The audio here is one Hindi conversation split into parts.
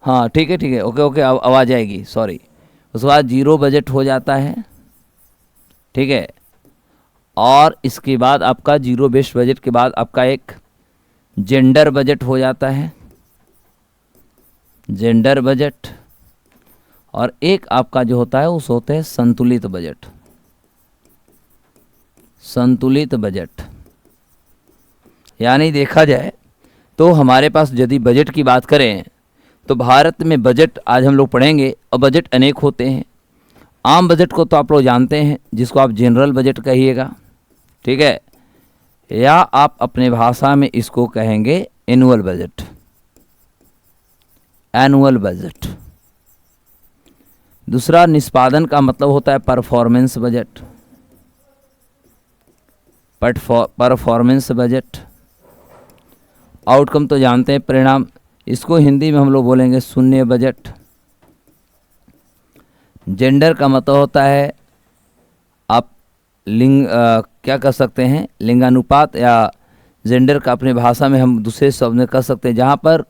हाँ ठीक है ठीक है, ओके ओके, आवाज़ आएगी, सॉरी। उसके बाद जीरो बजट हो जाता है, ठीक है। और इसके बाद आपका जीरो बेस्ड बजट के बाद आपका एक जेंडर बजट हो जाता है, जेंडर बजट। और एक आपका जो होता है उस होते हैं संतुलित बजट, संतुलित बजट। यानी देखा जाए तो हमारे पास यदि बजट की बात करें तो भारत में बजट आज हम लोग पढ़ेंगे, और बजट अनेक होते हैं। आम बजट को तो आप लोग जानते हैं, जिसको आप जनरल बजट कहिएगा, ठीक है, या आप अपने भाषा में इसको कहेंगे एनुअल बजट, एनुअल बजट। दूसरा निष्पादन का मतलब होता है performance budget, performance budget. Outcome तो जानते हैं, परिणाम, इसको हिंदी में हम लोग बोलेंगे शून्य बजट। जेंडर का मतलब होता है आप लिंग क्या कर सकते हैं, लिंगानुपात, या जेंडर का अपने भाषा में हम दूसरे शब्द में कर सकते हैं, जहाँ पर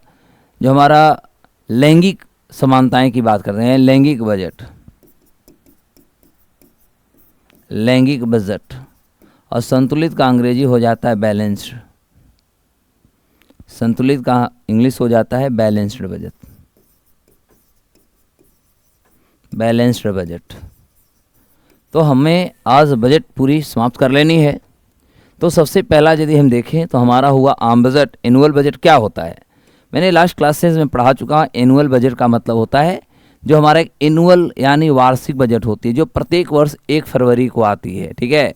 जो हमारा लैंगिक समानताएं की बात करते हैं, लैंगिक बजट, लैंगिक बजट। और संतुलित का अंग्रेजी हो जाता है बैलेंस्ड, संतुलित का इंग्लिश हो जाता है बैलेंस्ड बजट, बैलेंस्ड बजट। तो हमें आज बजट पूरी समाप्त कर लेनी है। तो सबसे पहला यदि हम देखें तो हमारा हुआ आम बजट। एनुअल बजट क्या होता है, मैंने लास्ट क्लासेस में पढ़ा चुका। एनुअल बजट का मतलब होता है जो हमारा एक एनुअल यानी वार्षिक बजट होती है, जो प्रत्येक वर्ष 1 फरवरी को आती है, ठीक है,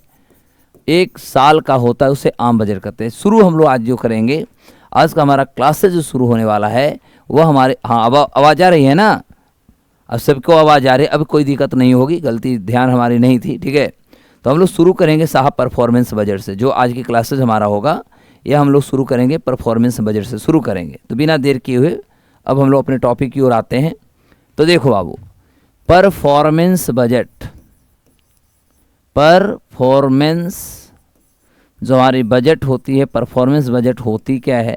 1 साल का होता है, उसे आम बजट कहते हैं। शुरू हम लोग आज जो करेंगे, आज का हमारा क्लासेस जो शुरू होने वाला है वह हमारे, हाँ अब आवाज़ आ रही है ना, अब सबको आवाज़ आ रही है, अब कोई दिक्कत नहीं होगी, गलती ध्यान हमारी नहीं थी, ठीक है। तो हम लोग शुरू करेंगे साहब परफॉर्मेंस बजट से। जो आज की क्लासेस हमारा होगा यह हम लोग शुरू करेंगे परफॉर्मेंस बजट से शुरू करेंगे। तो बिना देर किए हुए अब हम लोग अपने टॉपिक की ओर आते हैं। तो देखो बाबू, परफॉर्मेंस बजट, परफॉर्मेंस जो हमारी बजट होती है, परफॉर्मेंस बजट होती क्या है।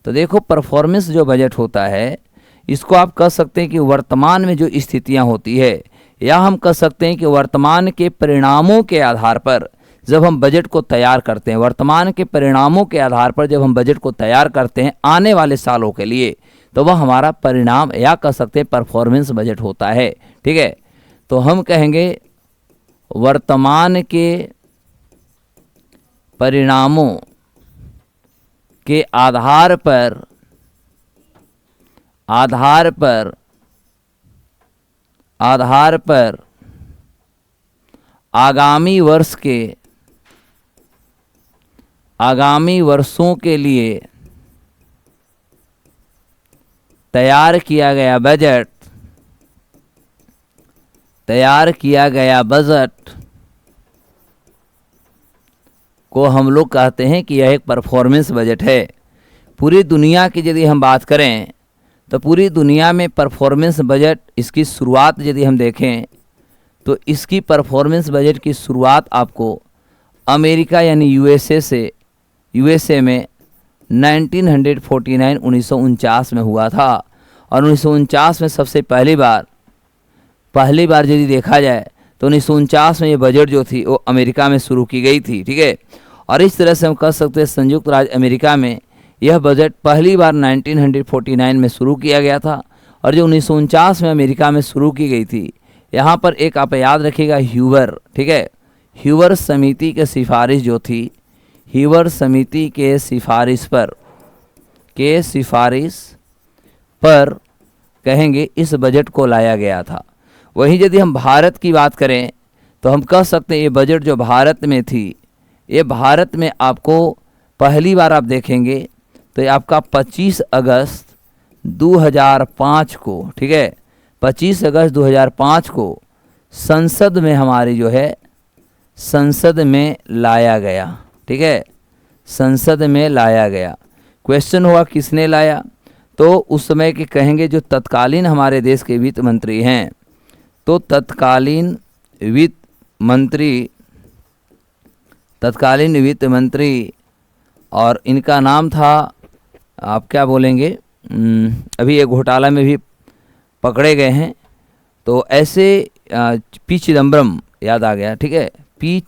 तो देखो परफॉर्मेंस जो बजट होता है, इसको आप कह सकते हैं कि वर्तमान में जो स्थितियां होती है, या हम कह सकते हैं कि वर्तमान के परिणामों के आधार पर जब हम बजट को तैयार करते हैं, वर्तमान के परिणामों के आधार पर जब हम बजट को तैयार करते हैं आने वाले सालों के लिए, तो वह हमारा परिणाम या कह सकते हैं परफॉर्मेंस बजट होता है, ठीक है। तो हम कहेंगे वर्तमान के परिणामों के आधार पर आगामी वर्षों के लिए तैयार किया गया बजट को हम लोग कहते हैं कि यह एक परफॉर्मेंस बजट है। पूरी दुनिया की यदि हम बात करें तो पूरी दुनिया में परफॉर्मेंस बजट, इसकी शुरुआत यदि हम देखें तो इसकी परफॉर्मेंस बजट की शुरुआत आपको अमेरिका यानी यूएसए में 1949 में हुआ था। और 1949 में सबसे पहली बार यदि देखा जाए तो 1949 में ये बजट जो थी वो अमेरिका में शुरू की गई थी, ठीक है। और इस तरह से हम कह सकते हैं संयुक्त राज्य अमेरिका में यह बजट पहली बार 1949 में शुरू किया गया था। और जो 1949 में अमेरिका में शुरू की गई थी, यहाँ पर एक आप याद रखिएगा ह्यूवर, ठीक है, ह्यूवर समिति के सिफारिश जो थी, ह्यूवर समिति के सिफारिश पर कहेंगे इस बजट को लाया गया था। वहीं यदि हम भारत की बात करें तो हम कह सकते हैं ये बजट जो भारत में थी, ये भारत में आपको पहली बार आप देखेंगे तो ये आपका 25 अगस्त 2005 को, ठीक है, 25 अगस्त 2005 को संसद में हमारी जो है संसद में लाया गया, ठीक है, संसद में लाया गया। क्वेश्चन हुआ किसने लाया, तो उस समय के कहेंगे जो तत्कालीन हमारे देश के वित्त मंत्री हैं, तो तत्कालीन वित्त मंत्री और इनका नाम था, आप क्या बोलेंगे, अभी ये घोटाला में भी पकड़े गए हैं। तो ऐसे पी चिदम्बरम याद आ गया, ठीक है, पी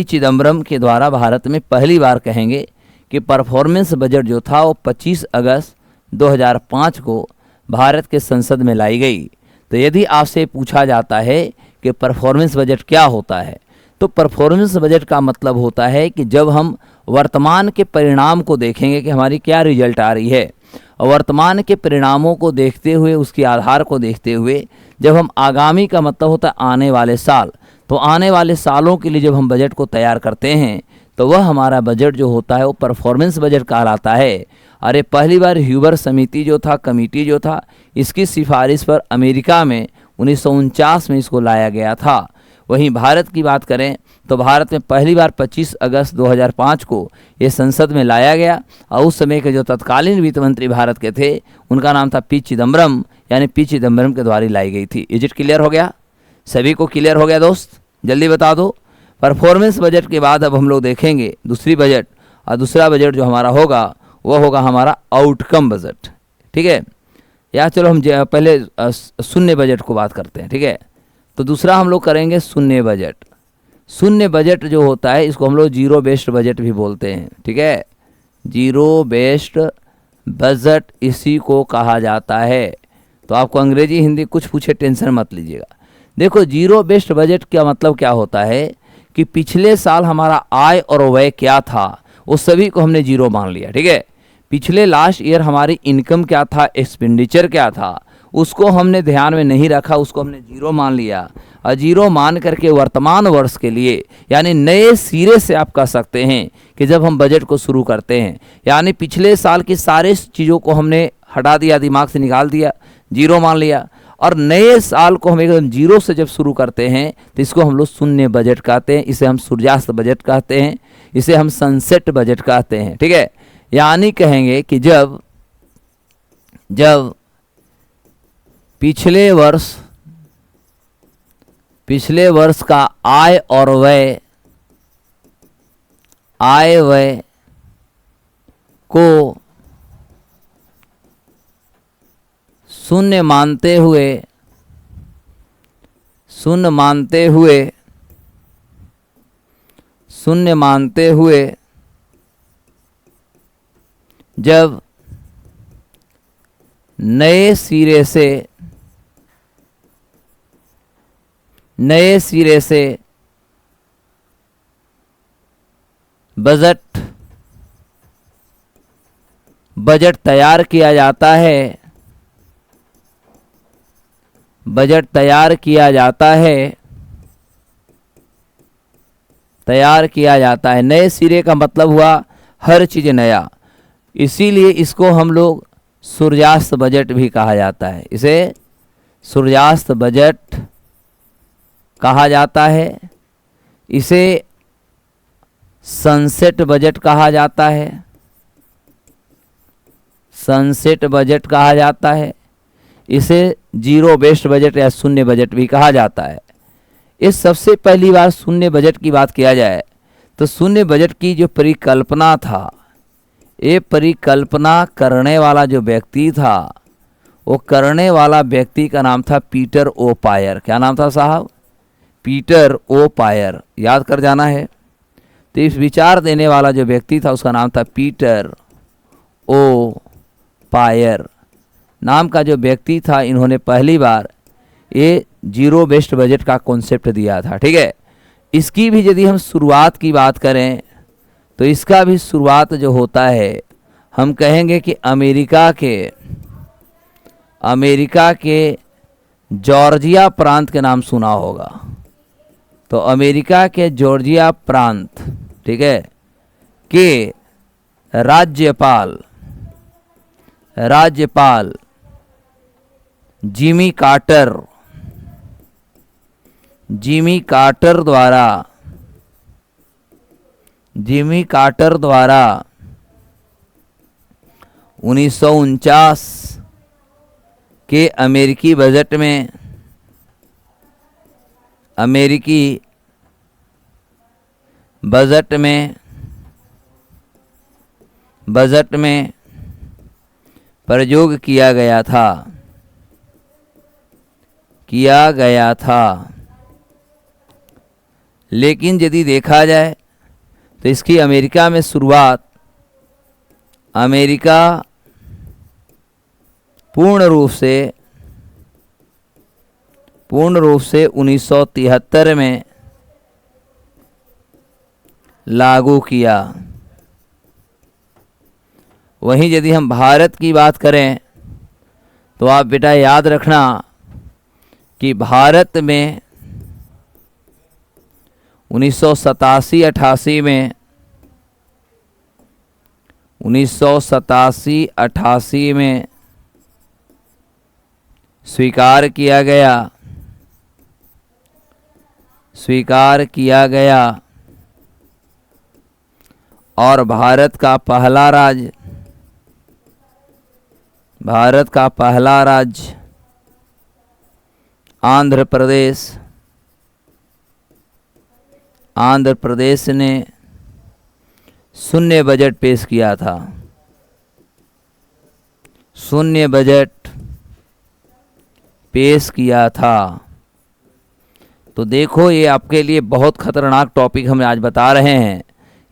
चिदम्बरम के द्वारा भारत में पहली बार कहेंगे कि परफॉर्मेंस बजट जो था वो 25 अगस्त 2005 को भारत के संसद में लाई गई। तो यदि आपसे पूछा जाता है कि परफॉर्मेंस बजट क्या होता है, तो परफॉर्मेंस बजट का मतलब होता है कि जब हम वर्तमान के परिणाम को देखेंगे कि हमारी क्या रिजल्ट आ रही है, और वर्तमान के परिणामों को देखते हुए, उसके आधार को देखते हुए जब हम आगामी का मतलब होता है आने वाले साल, तो आने वाले सालों के लिए जब हम बजट को तैयार करते हैं तो वह हमारा बजट जो होता है वो परफॉर्मेंस बजट कहलाता है। अरे पहली बार ह्यूबर समिति जो था, कमेटी जो था, इसकी सिफारिश पर अमेरिका में 1949 में इसको लाया गया था। वहीं भारत की बात करें तो भारत में पहली बार 25 अगस्त 2005 को ये संसद में लाया गया, और उस समय के जो तत्कालीन वित्त मंत्री भारत के थे उनका नाम था पी चिदम्बरम, यानी पी चिदम्बरम के द्वारा लाई गई थी। इज इट क्लियर हो गया? सभी को क्लियर हो गया दोस्त? जल्दी बता दो। परफॉर्मेंस बजट के बाद अब हम लोग देखेंगे दूसरी बजट, और दूसरा बजट जो हमारा होगा वह होगा हमारा आउटकम बजट, ठीक है। या चलो हम पहले शून्य बजट को बात करते हैं, ठीक है। तो दूसरा हम लोग करेंगे शून्य बजट। शून्य बजट जो होता है इसको हम लोग जीरो बेस्ड बजट भी बोलते हैं, ठीक है। जीरो बेस्ड बजट इसी को कहा जाता है। तो आपको अंग्रेजी हिंदी कुछ पूछे टेंशन मत लीजिएगा। देखो जीरो बेस्ड बजट का मतलब क्या होता है कि पिछले साल हमारा आय और व्यय क्या था वो सभी को हमने जीरो मान लिया, ठीक है। पिछले लास्ट ईयर हमारी इनकम क्या था, एक्सपेंडिचर क्या था, उसको हमने ध्यान में नहीं रखा, उसको हमने जीरो मान लिया। और जीरो मान करके वर्तमान वर्ष के लिए यानी नए सिरे से आप कह सकते हैं कि जब हम बजट को शुरू करते हैं, यानी पिछले साल की सारे चीज़ों को हमने हटा दिया, दिमाग से निकाल दिया, जीरो मान लिया, और नए साल को हम एकदम जीरो से जब शुरू करते हैं तो इसको हम लोग शून्य बजट कहते हैं। इसे हम सूर्यास्त बजट कहते हैं, इसे हम सनसेट बजट कहते हैं, ठीक है। यानी कहेंगे कि जब पिछले वर्ष का आय और व्यय को शून्य मानते हुए जब नए सिरे से बजट तैयार किया जाता है, नए सिरे का मतलब हुआ हर चीज़ नया, इसीलिए इसको हम लोग सूर्यास्त बजट भी कहा जाता है। इसे सूर्यास्त बजट कहा जाता है, इसे सनसेट बजट कहा जाता है, इसे जीरो बेस्ड बजट या शून्य बजट भी कहा जाता है। इस सबसे पहली बार शून्य बजट की बात किया जाए तो शून्य बजट की जो परिकल्पना था, ये परिकल्पना करने वाला जो व्यक्ति था, वो करने वाला व्यक्ति का नाम था पीटर ओ पायर। क्या नाम था साहब? पीटर ओ पायर। याद कर जाना है। तो इस विचार देने वाला जो व्यक्ति था उसका नाम था पीटर ओ पायर नाम का जो व्यक्ति था। इन्होंने पहली बार ये जीरो बेस्ड बजट का कॉन्सेप्ट दिया था, ठीक है। इसकी भी यदि हम शुरुआत की बात करें तो इसका भी शुरुआत जो होता है हम कहेंगे कि अमेरिका के जॉर्जिया प्रांत के नाम सुना होगा। तो अमेरिका के जॉर्जिया प्रांत, ठीक है, के राज्यपाल जिमी कार्टर द्वारा 1949 के अमेरिकी बजट में प्रयोग किया गया था। लेकिन यदि देखा जाए तो इसकी अमेरिका में शुरुआत, अमेरिका पूर्ण रूप से 1973 में लागू किया। वहीं यदि हम भारत की बात करें तो आप बेटा याद रखना कि भारत में 1987-88 में 1987-88 में स्वीकार किया गया और भारत का पहला राज्य आंध्र प्रदेश ने शून्य बजट पेश किया था। शून्य बजट पेश किया था। तो देखो, ये आपके लिए बहुत खतरनाक टॉपिक हम आज बता रहे हैं।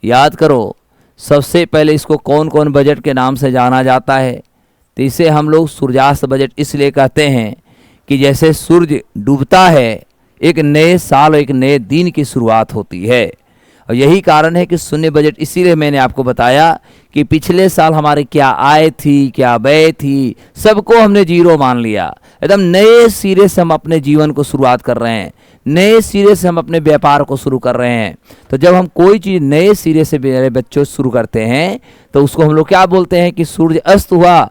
याद करो, सबसे पहले इसको कौन कौन बजट के नाम से जाना जाता है। तो इसे हम लोग सूर्यास्त बजट इसलिए कहते हैं कि जैसे सूर्य डूबता है, एक नए साल और एक नए दिन की शुरुआत होती है। और यही कारण है कि शून्य बजट, इसीलिए मैंने आपको बताया कि पिछले साल हमारे क्या आय थी, क्या व्यय थी, सबको हमने जीरो मान लिया। एकदम नए सिरे से हम अपने जीवन को शुरुआत कर रहे हैं, नए सिरे से हम अपने व्यापार को शुरू कर रहे हैं। तो जब हम कोई चीज़ नए सिरे से मेरे बच्चों शुरू करते हैं तो उसको हम लोग क्या बोलते हैं कि सूर्य अस्त हुआ,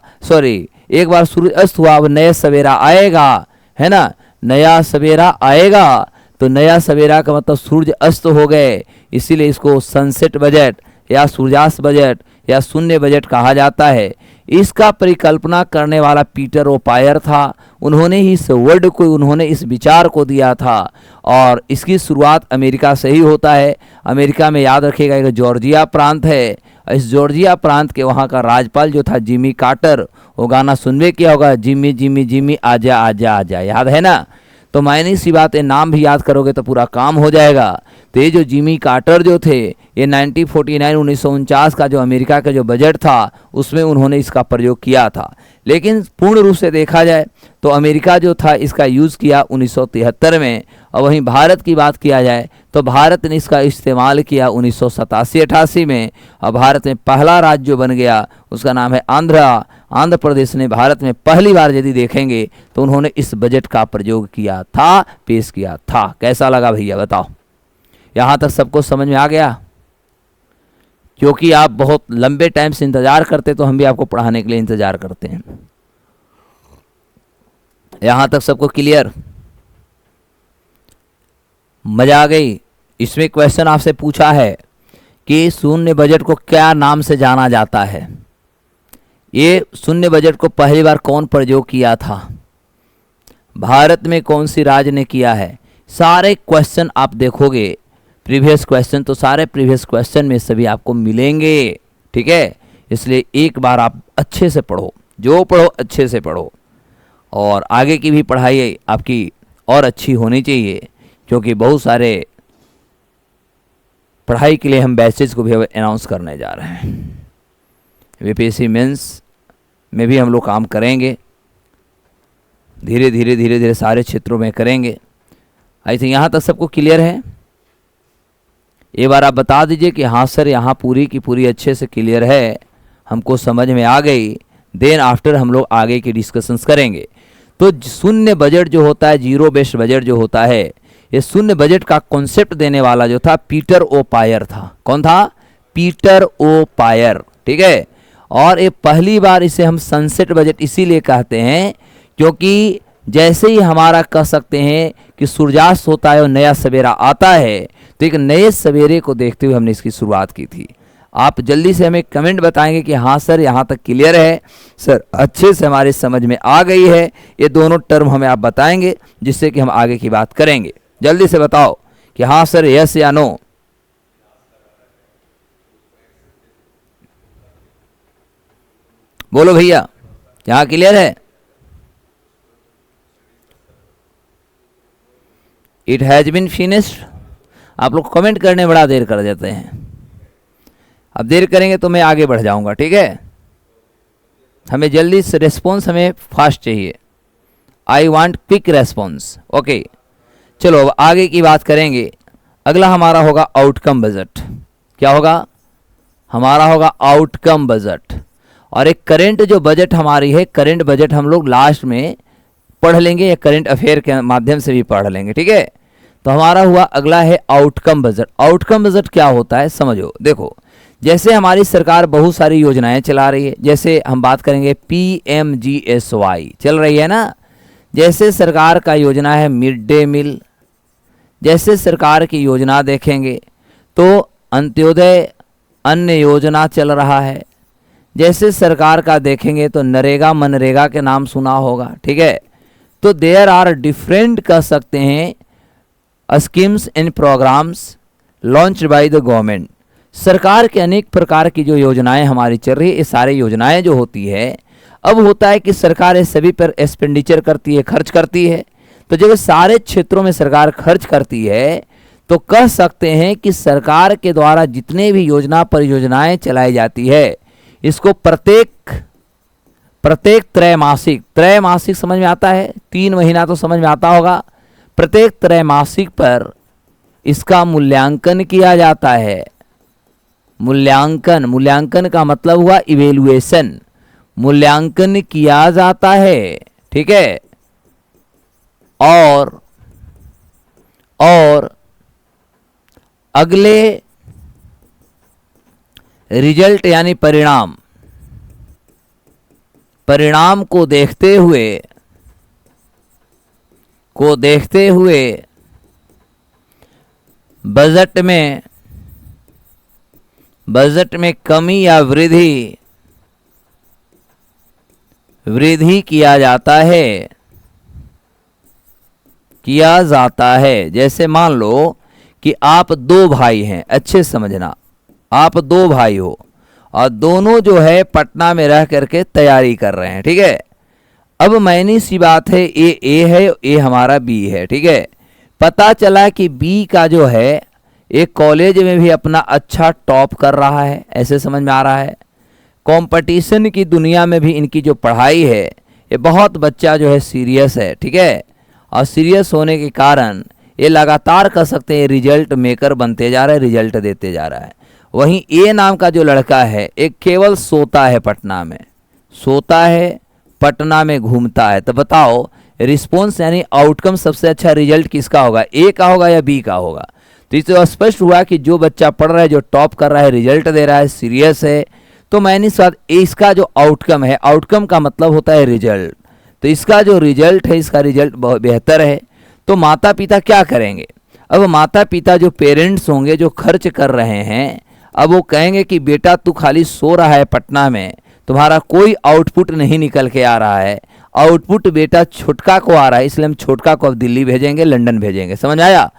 एक बार सूर्य अस्त हुआ, अब नया सवेरा आएगा, है ना, नया सवेरा आएगा। तो नया सवेरा का मतलब सूर्य अस्त हो गए, इसीलिए इसको सनसेट बजट या सूर्यास्त बजट या शून्य बजट कहा जाता है। इसका परिकल्पना करने वाला पीटर ओपायर था। उन्होंने ही इस वर्ड को, उन्होंने इस विचार को दिया था और इसकी शुरुआत अमेरिका से ही होता है। अमेरिका में याद रखिएगा एक जॉर्जिया प्रांत है। इस जॉर्जिया प्रांत के वहाँ का राज्यपाल जो था जिमी कार्टर, वो गाना सुनने किया होगा, जिमी जिमी जिमी आजा आजा आजा, याद है ना। तो मायने सी बात है, नाम भी याद करोगे तो पूरा काम हो जाएगा। तो ये जो जिमी कार्टर जो थे, ये 1949 का जो अमेरिका का जो बजट था उसमें उन्होंने इसका प्रयोग किया था। लेकिन पूर्ण रूप से देखा जाए तो अमेरिका जो था इसका यूज़ किया 1973 में। और वहीं भारत की बात किया जाए तो भारत ने इसका इस्तेमाल किया 1987-88 में। और भारत में पहला राज्य जो बन गया उसका नाम है आंध्र प्रदेश ने भारत में पहली बार यदि देखेंगे तो उन्होंने इस बजट का प्रयोग किया था, पेश किया था। कैसा लगा भैया बताओ? यहाँ तक सबको समझ में आ गया? क्योंकि आप बहुत लंबे टाइम से इंतजार करते तो हम भी आपको पढ़ाने के लिए इंतजार करते हैं। यहाँ तक सबको क्लियर? मजा आ गई? इसमें क्वेश्चन आपसे पूछा है कि शून्य बजट को क्या नाम से जाना जाता है। ये शून्य बजट को पहली बार कौन प्रयोग किया था, भारत में कौन सी राज्य ने किया है। सारे क्वेश्चन आप देखोगे प्रीवियस क्वेश्चन, तो सारे प्रीवियस क्वेश्चन में सभी आपको मिलेंगे, ठीक है। इसलिए एक बार आप अच्छे से पढ़ो, जो पढ़ो अच्छे से पढ़ो, और आगे की भी पढ़ाई आपकी और अच्छी होनी चाहिए, क्योंकि बहुत सारे पढ़ाई के लिए हम बैचेज को भी अनाउंस करने जा रहे हैं। वीपीएससी मेंस में भी हम लोग काम करेंगे, धीरे धीरे सारे क्षेत्रों में करेंगे। आई थिंक यहाँ तक सबको क्लियर है? एक बार आप बता दीजिए कि हाँ सर, यहाँ पूरी की पूरी अच्छे से क्लियर है, हमको समझ में आ गई। देन आफ्टर हम लोग आगे की डिस्कशंस करेंगे। तो शून्य बजट जो होता है, जीरो बेस्ड बजट जो होता है, ये शून्य बजट का कॉन्सेप्ट देने वाला जो था पीटर ओपायर था। कौन था? पीटर ओपायर, ठीक है। और ये पहली बार इसे हम सनसेट बजट इसीलिए कहते हैं क्योंकि जैसे ही हमारा कह सकते हैं कि सूर्यास्त होता है और नया सवेरा आता है, तो एक नए सवेरे को देखते हुए हमने इसकी शुरुआत की थी। आप जल्दी से हमें कमेंट बताएंगे कि हाँ सर यहाँ तक क्लियर है, सर अच्छे से हमारे समझ में आ गई है। ये दोनों टर्म हमें आप बताएंगे जिससे कि हम आगे की बात करेंगे। जल्दी से बताओ कि हाँ सर, यस या नो। बोलो भैया, यहाँ क्लियर है? It has been finished. आप लोग कमेंट करने बड़ा देर कर देते हैं, अब देर करेंगे तो मैं आगे बढ़ जाऊंगा, ठीक है? हमें जल्दी से रिस्पॉन्स, हमें फास्ट चाहिए। I want quick response. Okay, चलो अब आगे की बात करेंगे। अगला हमारा होगा आउटकम बजट। क्या होगा? हमारा होगा आउटकम बजट। और एक करंट जो बजट हमारी है, करंट बजट हम लोग लास्ट में पढ़ लेंगे या करंट अफेयर के माध्यम से भी पढ़ लेंगे, ठीक है? तो हमारा हुआ अगला है आउटकम बजट। आउटकम बजट क्या होता है समझो। देखो, जैसे हमारी सरकार बहुत सारी योजनाएं चला रही है, जैसे हम बात करेंगे PMGSY चल रही है ना, जैसे सरकार का योजना है मिड डे मील, जैसे सरकार की योजना देखेंगे तो अंत्योदय अन्न योजना चल रहा है, जैसे सरकार का देखेंगे तो नरेगा मनरेगा के नाम सुना होगा, ठीक है? तो देयर आर डिफरेंट कह सकते हैं schemes and programs launch by the government. सरकार के अनेक प्रकार की जो योजनाएं हमारी चल रही है, ये सारी योजनाएं जो होती है, अब होता है कि सरकार इस सभी पर एक्सपेंडिचर करती है, खर्च करती है। तो जब सारे क्षेत्रों में सरकार खर्च करती है तो कह सकते हैं कि सरकार के द्वारा जितने भी योजना परियोजनाएं चलाई जाती है, इसको प्रत्येक त्रैमासिक समझ में आता है, 3 महीना तो समझ में आता होगा। प्रत्येक त्रैमासिक पर इसका मूल्यांकन किया जाता है। मूल्यांकन का मतलब हुआ इवेल्युएशन, मूल्यांकन किया जाता है, ठीक है? और अगले रिजल्ट यानी परिणाम को देखते हुए बजट में कमी या वृद्धि किया जाता है। जैसे मान लो कि आप 2 भाई हैं, अच्छे समझना, आप 2 भाई हो और दोनों जो है पटना में रह करके तैयारी कर रहे हैं, ठीक है? अब मैंने सी बात है, ए है, ए हमारा बी है, ठीक है? पता चला कि बी का जो है एक कॉलेज में भी अपना अच्छा टॉप कर रहा है, ऐसे समझ में आ रहा है। कंपटीशन की दुनिया में भी इनकी जो पढ़ाई है, ये बहुत बच्चा जो है सीरियस है, ठीक है? और सीरियस होने के कारण ये लगातार कर सकते हैं रिजल्ट मेकर बनते जा रहा है, रिजल्ट देते जा रहा है। वहीं ए नाम का जो लड़का है, एक केवल सोता है, पटना में घूमता है। तो बताओ रिस्पॉन्स यानी आउटकम सबसे अच्छा रिजल्ट किसका होगा, ए का होगा या बी का होगा? तो इससे स्पष्ट हुआ कि जो बच्चा पढ़ रहा है, जो टॉप कर रहा है, रिजल्ट दे रहा है, सीरियस है, तो मैंने साथ इसका जो आउटकम है, आउटकम का मतलब होता है रिजल्ट, तो इसका जो रिजल्ट है, इसका रिजल्ट बहुत बेहतर है। तो माता पिता क्या करेंगे? अब माता पिता जो पेरेंट्स होंगे, जो खर्च कर रहे हैं, अब वो कहेंगे कि बेटा तू खाली सो रहा है पटना में, तुम्हारा कोई आउटपुट नहीं निकल के आ रहा है, आउटपुट बेटा छोटका को आ रहा है, इसलिए हम छोटका को अब दिल्ली भेजेंगे, लंदन भेजेंगे। समझ आया?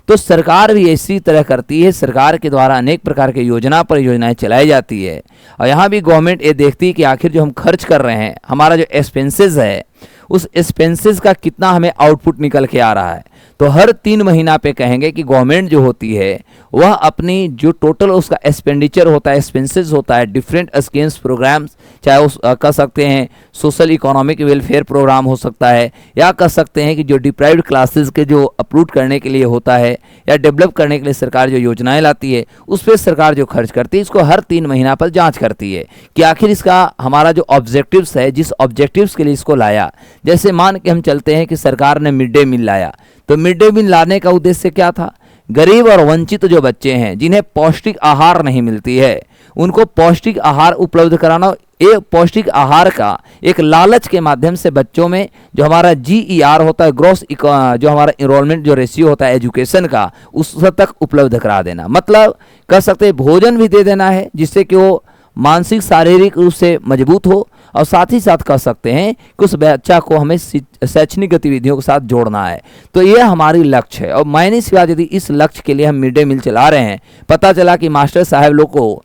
तो सरकार भी इसी तरह करती है। सरकार के द्वारा अनेक प्रकार की योजना परियोजनाएं चलाई जाती है और यहाँ भी गवर्नमेंट ये देखती है कि आखिर जो हम खर्च कर रहे हैं, हमारा जो एक्सपेंसेस है, उस एक्सपेंसेस का कितना हमें आउटपुट निकल के आ रहा है। तो हर 3 महीना पे कहेंगे कि गवर्नमेंट जो होती है वह अपनी जो टोटल उसका एक्सपेंडिचर होता है, एक्सपेंसेस होता है, डिफरेंट स्कीम्स प्रोग्राम्स, चाहे उस कह सकते हैं सोशल इकोनॉमिक वेलफेयर प्रोग्राम हो सकता है, या कह सकते हैं कि जो डिप्राइव्ड क्लासेस के जो अपलूट करने के लिए होता है या डेवलप करने के लिए सरकार जो योजनाएं लाती है, उस पर सरकार जो खर्च करती है, इसको हर 3 महीना पर जाँच करती है कि आखिर इसका हमारा जो ऑब्जेक्टिव्स है, जिस ऑब्जेक्टिव्स के लिए इसको लाया, जैसे मान के हम चलते हैं कि सरकार ने मिड डे मील लाया, तो मिड डे मील लाने का उद्देश्य क्या था? गरीब और वंचित जो बच्चे हैं, जिन्हें पौष्टिक आहार नहीं मिलती है, उनको पौष्टिक आहार उपलब्ध कराना। ये पौष्टिक आहार का एक लालच के माध्यम से बच्चों में जो हमारा GER होता है, ग्रॉस जो हमारा इनरोलमेंट जो रेशियो होता है एजुकेशन का, उस तक उपलब्ध करा देना। मतलब कह सकते हैं भोजन भी दे देना है, जिससे कि वो मानसिक शारीरिक रूप से मजबूत हो, और साथ ही साथ कह सकते हैं कि उस बच्चा को हमें शैक्षणिक गतिविधियों के साथ जोड़ना है। तो ये हमारी लक्ष्य है। और मैंने सिवा यदि इस लक्ष्य के लिए हम मिड डे मील चला रहे हैं, पता चला कि मास्टर साहब लोग को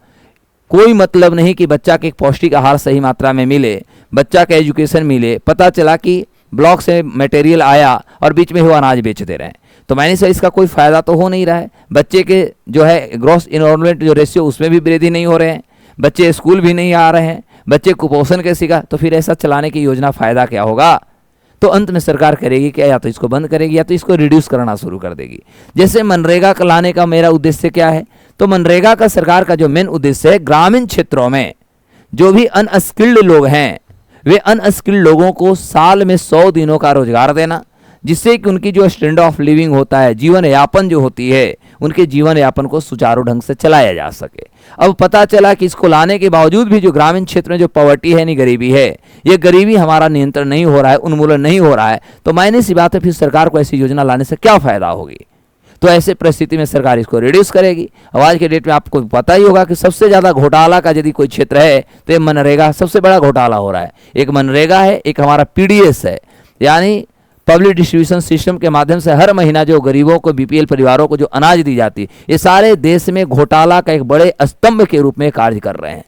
कोई मतलब नहीं कि बच्चा के पौष्टिक आहार सही मात्रा में मिले, बच्चा का एजुकेशन मिले, पता चला कि ब्लॉक से मटेरियल आया और बीच में वो अनाज बेच दे रहे हैं, तो मैंने से इसका कोई फ़ायदा तो हो नहीं रहा है। बच्चे के जो है ग्रॉस इनरोलमेंट जो रेशियो उसमें भी वृद्धि नहीं हो रहे हैं, बच्चे स्कूल भी नहीं आ रहे हैं, बच्चे कुपोषण के शिकार, तो फिर ऐसा चलाने की योजना फ़ायदा क्या होगा? तो अंत में सरकार करेगी क्या? या तो इसको बंद करेगी या तो इसको रिड्यूस करना शुरू कर देगी। जैसे मनरेगा का लाने का मेरा उद्देश्य क्या है? तो मनरेगा का सरकार का जो मेन उद्देश्य है, ग्रामीण क्षेत्रों में जो भी अनस्किल्ड लोग हैं, वे अनस्किल्ड लोगों को साल में 100 दिनों का रोजगार देना, जिससे कि उनकी जो स्टैंडर्ड ऑफ लिविंग होता है, जीवन यापन जो होती है, उनके जीवन यापन को सुचारू ढंग से चलाया जा सके। अब पता चला कि इसको लाने के बावजूद भी जो ग्रामीण क्षेत्र में जो पॉवर्टी है, नहीं गरीबी है, ये गरीबी हमारा नियंत्रण नहीं हो रहा है, उन्मूलन नहीं हो रहा है, तो मायने सी बात है फिर सरकार को ऐसी योजना लाने से क्या फायदा होगी? तो ऐसे परिस्थिति में सरकार इसको रिड्यूस करेगी। अब आज के डेट में आपको पता ही होगा कि सबसे ज़्यादा घोटाला का यदि कोई क्षेत्र है तो ये मनरेगा सबसे बड़ा घोटाला हो रहा है। एक मनरेगा है, एक हमारा पीडीएस है, यानी पब्लिक डिस्ट्रीब्यूशन सिस्टम के माध्यम से हर महीना जो गरीबों को, बीपीएल परिवारों को जो अनाज दी जाती है, ये सारे देश में घोटाला का एक बड़े स्तंभ के रूप में कार्य कर रहे हैं।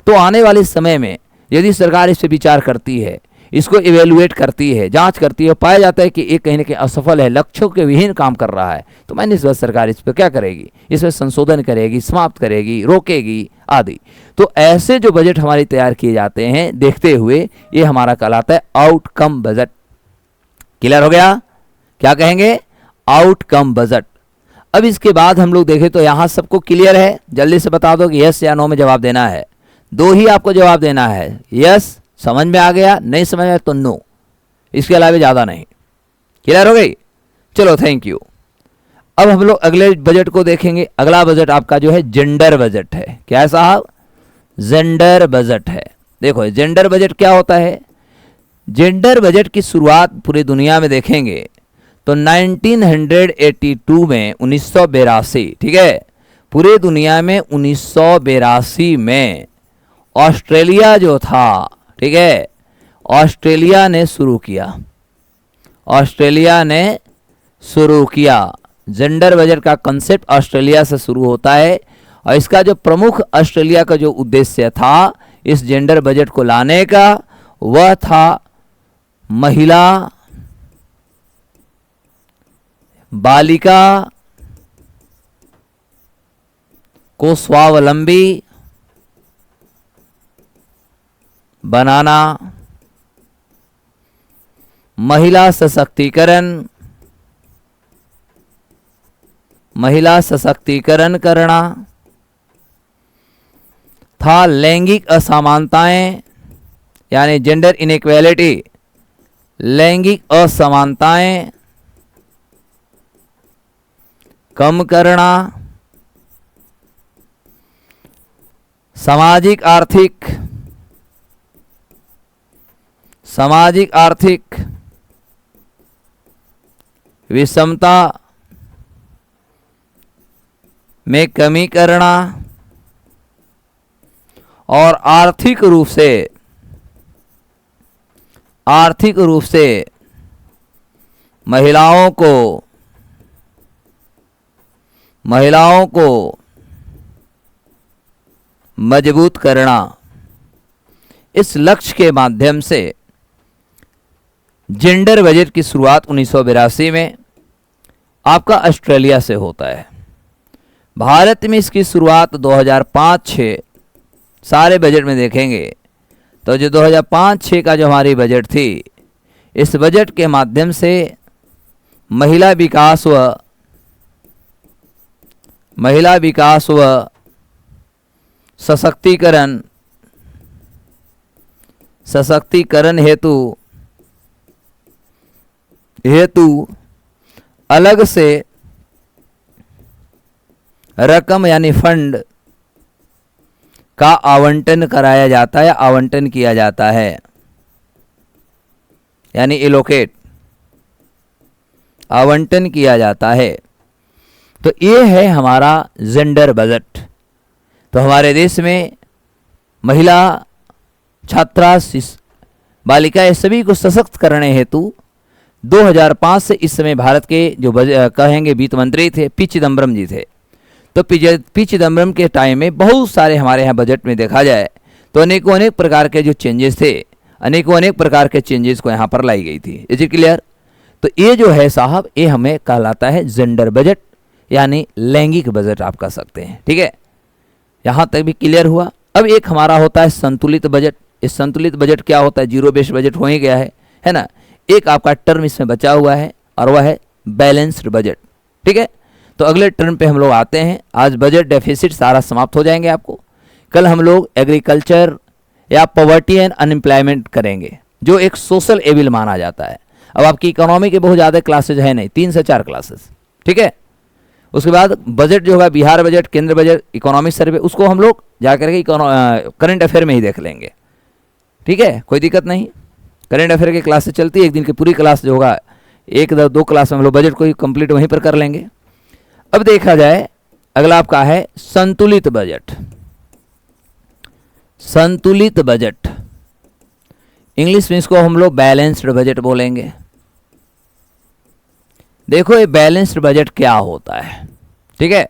तो आने वाले समय में यदि सरकार इस पर विचार करती है, इसको इवेलुएट करती है, जांच करती है, पाया जाता है कि एक कहीं ना कहीं असफल है, लक्ष्यों के विहीन काम कर रहा है, तो मैंने इस बार सरकार इस पर क्या करेगी? इस पर संशोधन करेगी, समाप्त करेगी, रोकेगी आदि। तो ऐसे जो बजट हमारे तैयार किए जाते हैं देखते हुए, ये हमारा कहलाता है आउटकम बजट। क्लियर हो गया? क्या कहेंगे? Outcome budget. अब इसके बाद हम लोग देखें तो यहाँ सबको क्लियर है? जल्दी से बता दो कि यस या नो में जवाब देना है। दो ही आपको जवाब देना है, यस समझ में आ गया, नहीं समझ में आया तो नो, इसके अलावा ज़्यादा नहीं। क्लियर हो गई? चलो थैंक यू। अब हम लोग अगले बजट को देखेंगे। अगला बजट आपका जो है जेंडर बजट है। क्या है साहब? जेंडर बजट है। देखो जेंडर बजट क्या होता है? जेंडर बजट की शुरुआत पूरी दुनिया में देखेंगे तो 1982 में 1982, ठीक है, पूरे दुनिया में 1982 में ऑस्ट्रेलिया जो था, ठीक है, ऑस्ट्रेलिया ने शुरू किया। ऑस्ट्रेलिया ने शुरू किया। जेंडर बजट का कंसेप्ट ऑस्ट्रेलिया से शुरू होता है और इसका जो प्रमुख ऑस्ट्रेलिया का जो उद्देश्य था इस जेंडर बजट को लाने का, वह था महिला, बालिका को स्वावलंबी बनाना, महिला सशक्तिकरण, महिला सशक्तिकरण करना था, लैंगिक असमानताएं यानी जेंडर इनइक्वालिटी, लैंगिक असमानताएं कम करना, सामाजिक आर्थिक विषमता में कमी करना और आर्थिक रूप से महिलाओं को मजबूत करना। इस लक्ष्य के माध्यम से जेंडर बजट की शुरुआत 1982 में आपका ऑस्ट्रेलिया से होता है। भारत में इसकी शुरुआत 2005-06 सारे बजट में देखेंगे तो जो 2005-06 का जो हमारी बजट थी, इस बजट के माध्यम से महिला विकास व सशक्तिकरण हेतु अलग से रकम यानी फंड का आवंटन कराया जाता है, आवंटन किया जाता है, यानी एलोकेट, आवंटन किया जाता है। तो ये है हमारा जेंडर बजट। तो हमारे देश में महिला, छात्रा, बालिका, ये सभी को सशक्त करने हेतु 2005 से इस समय भारत के जो कहेंगे वित्त मंत्री थे, पी चिदम्बरम जी थे, तो पी चिदम्बरम के टाइम में बहुत सारे हमारे यहाँ बजट में देखा जाए तो अनेकों अनेक प्रकार के जो चेंजेस थे, अनेकों अनेक प्रकार के चेंजेस को यहाँ पर लाई गई थी। Is it clear? तो ये जो है साहब, ये हमें कहलाता है जेंडर बजट, यानी लैंगिक बजट आप कह सकते हैं। ठीक है, यहाँ तक भी क्लियर हुआ। अब एक हमारा होता है संतुलित बजट। इस संतुलित बजट क्या होता है? जीरो बेस्ड बजट हो ही गया है ना। एक आपका टर्म इसमें बचा हुआ है और वह है बैलेंस्ड बजट। ठीक है, तो अगले टर्म पे हम लोग आते हैं। आज बजट डेफिसिट सारा समाप्त हो जाएंगे आपको। कल हम लोग एग्रीकल्चर या पॉवर्टी एंड अनएम्प्लॉयमेंट करेंगे, जो एक सोशल एविल माना जाता है। अब आपकी इकोनॉमी के बहुत ज़्यादा क्लासेज है नहीं, 3 से 4 क्लासेस। ठीक है, उसके बाद बजट जो होगा, बिहार बजट, केंद्र बजट, इकोनॉमिक सर्वे, उसको हम लोग जाकर के करंट अफेयर में ही देख लेंगे। ठीक है, कोई दिक्कत नहीं। करंट अफेयर की क्लास से चलती है, एक दिन की पूरी क्लास जो होगा 1-2 क्लास में हम लोग बजट को ही कंप्लीट वहीं पर कर लेंगे। अब देखा जाए, अगला आपका है संतुलित बजट। संतुलित बजट, इंग्लिश में इसको हम लोग बैलेंस्ड बजट बोलेंगे। देखो ये बैलेंस्ड बजट क्या होता है। ठीक है,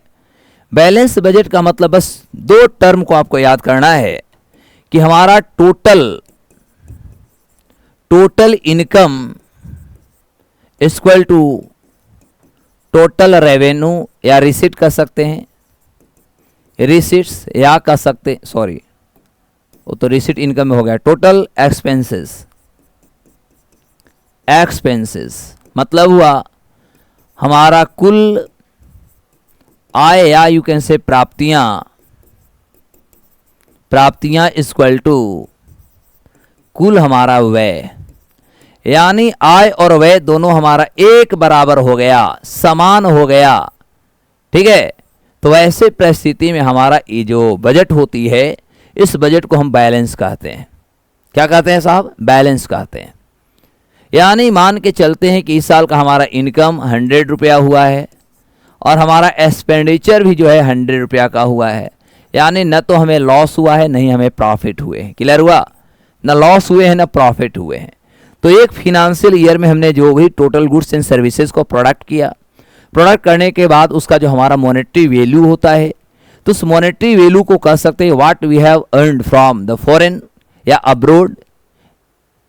बैलेंस्ड बजट का मतलब बस 2 टर्म को आपको याद करना है कि हमारा total income equal to total revenue, या रिसीट कर सकते हैं, रिसीट्स या कर सकते, सॉरी वो तो रिसीट इनकम में हो गया। टोटल एक्सपेंसेस मतलब हुआ हमारा कुल आय, या यू कैन से प्राप्तियां इक्वल टू कुल हमारा व्यय, यानी आय और व्यय दोनों हमारा एक बराबर हो गया, समान हो गया। ठीक है, तो ऐसे परिस्थिति में हमारा ये जो बजट होती है, इस बजट को हम बैलेंस कहते हैं। क्या कहते हैं साहब? बैलेंस कहते हैं। यानी मान के चलते हैं कि इस साल का हमारा इनकम 100 रुपया हुआ है और हमारा एक्सपेंडिचर भी जो है 100 रुपया का हुआ है, यानी न तो हमें लॉस हुआ है, नहीं हमें प्रॉफिट हुए हैं। क्लियर हुआ? न लॉस हुए हैं, न प्रॉफिट हुए हैं। तो एक फिनेंशियल ईयर में हमने जो भी टोटल गुड्स एंड सर्विसेज को प्रोडक्ट किया, प्रोडक्ट करने के बाद उसका जो हमारा मॉनेटरी वैल्यू होता है, तो उस मॉनेटरी वैल्यू को कह सकते हैं what we have earned from the foreign या abroad,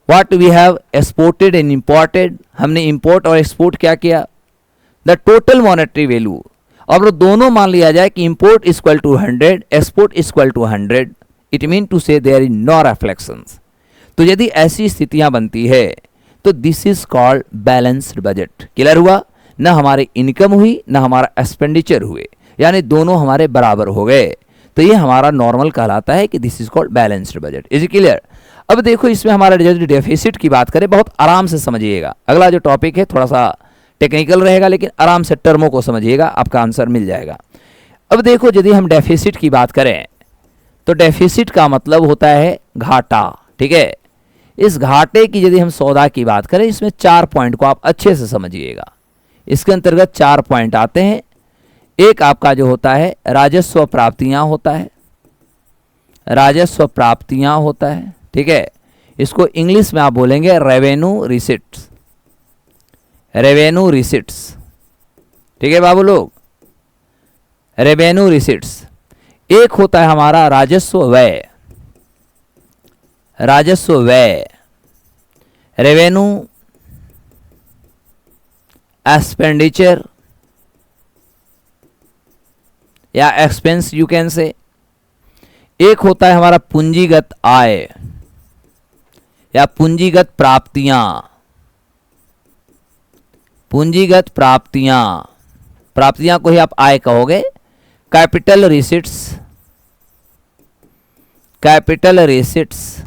what we have exported and imported, हमने इंपोर्ट और एक्सपोर्ट क्या किया, द टोटल मॉनेटरी वैल्यू। और दोनों मान लिया जाए कि import equal to 100, export equal to 100, it mean to say there is no reflections. तो यदि ऐसी स्थितियां बनती है तो this is called balanced budget. Clear हुआ? न हमारी इनकम हुई, न हमारा एक्सपेंडिचर हुए, यानी दोनों हमारे बराबर हो गए। तो ये हमारा नॉर्मल कहलाता है कि this is called balanced budget. Is clear? अब देखो इसमें हमारा डेफिसिट की बात करें, बहुत आराम से समझिएगा। अगला जो टॉपिक है थोड़ा सा टेक्निकल रहेगा, लेकिन आराम से टर्मों को समझिएगा, आपका आंसर मिल जाएगा। अब देखो यदि हम डेफिसिट की बात करें तो डेफिसिट का मतलब होता है घाटा। ठीक है, इस घाटे की यदि हम सौदा की बात करें, इसमें 4 पॉइंट को आप अच्छे से समझिएगा। इसके अंतर्गत 4 पॉइंट आते हैं। एक आपका जो होता है राजस्व प्राप्तियां होता है, राजस्व प्राप्तियां होता है। ठीक है, इसको इंग्लिश में आप बोलेंगे रेवेन्यू रिसिट्स, रेवेन्यू रिसिट्स। ठीक है बाबू लोग, रेवेन्यू रिसिट्स। एक होता है हमारा राजस्व व्यय, राजस्व व्यय, रेवेन्यू एक्सपेंडिचर या एक्सपेंस यू कैन से। एक होता है हमारा पूंजीगत आय या पूंजीगत प्राप्तियां, पूंजीगत प्राप्तियां, प्राप्तियां को ही आप आय कहोगे। Capital receipts, capital receipts.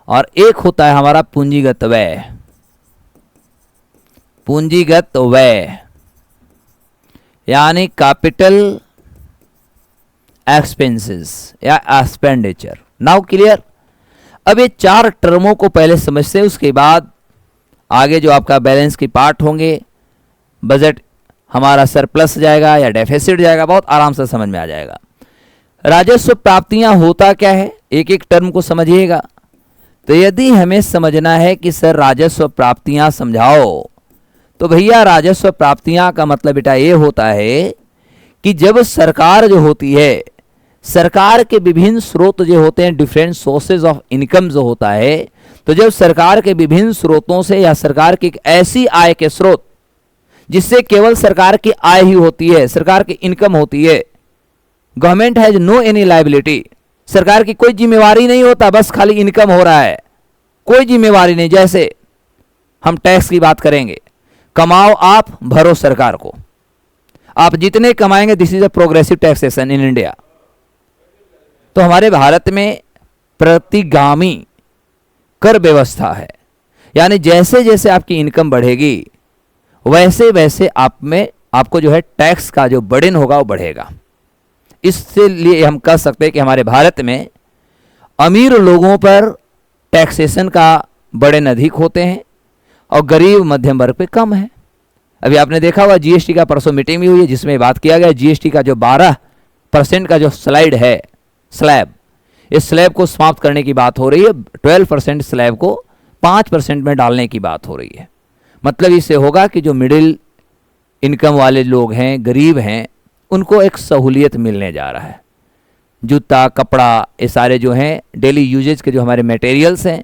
और एक होता है हमारा पूंजीगत व्यय, पूंजीगत व्यय यानी कैपिटल एक्सपेंसेस या एक्सपेंडिचर। Now clear? अब ये 4 टर्मों को पहले समझते हैं, उसके बाद आगे जो आपका बैलेंस की पार्ट होंगे, बजट हमारा सरप्लस जाएगा या डेफिसिट जाएगा, बहुत आराम से समझ में आ जाएगा। राजस्व प्राप्तियां होता क्या है, एक एक टर्म को समझिएगा। तो यदि हमें समझना है कि सर राजस्व प्राप्तियां समझाओ, तो भैया राजस्व प्राप्तियां का मतलब बेटा ये होता है कि जब सरकार जो होती है, सरकार के विभिन्न स्रोत जो होते हैं, डिफरेंट सोर्सेज ऑफ इनकम जो होता है, तो जब सरकार के विभिन्न स्रोतों से या सरकार की एक ऐसी आय के स्रोत जिससे केवल सरकार की आय ही होती है, सरकार की इनकम होती है, government has no any liability, सरकार की कोई जिम्मेवारी नहीं होता, बस खाली इनकम हो रहा है, कोई जिम्मेवारी नहीं। जैसे हम टैक्स की बात करेंगे, कमाओ आप, भरो सरकार को, आप जितने कमाएंगे, this is a progressive taxation in India. तो हमारे भारत में प्रतिगामी कर व्यवस्था है, यानी जैसे जैसे आपकी इनकम बढ़ेगी वैसे वैसे आप में आपको जो है टैक्स का जो बर्डन होगा वो बढ़ेगा। इसलिए हम कह सकते हैं कि हमारे भारत में अमीर लोगों पर टैक्सेशन का बर्डन अधिक होते हैं और गरीब मध्यम वर्ग पे कम है। अभी आपने देखा होगा जीएसटी का परसों मीटिंग भी हुई है जिसमें बात किया गया जीएसटी का जो 12% का जो स्लाइड है, स्लैब, इस स्लैब को समाप्त करने की बात हो रही है। 12% स्लैब को 5% में डालने की बात हो रही है। मतलब इससे होगा कि जो मिडिल इनकम वाले लोग हैं, गरीब हैं, उनको एक सहूलियत मिलने जा रहा है। जूता, कपड़ा, ये सारे जो हैं डेली यूजेज के जो हमारे मटेरियल्स हैं,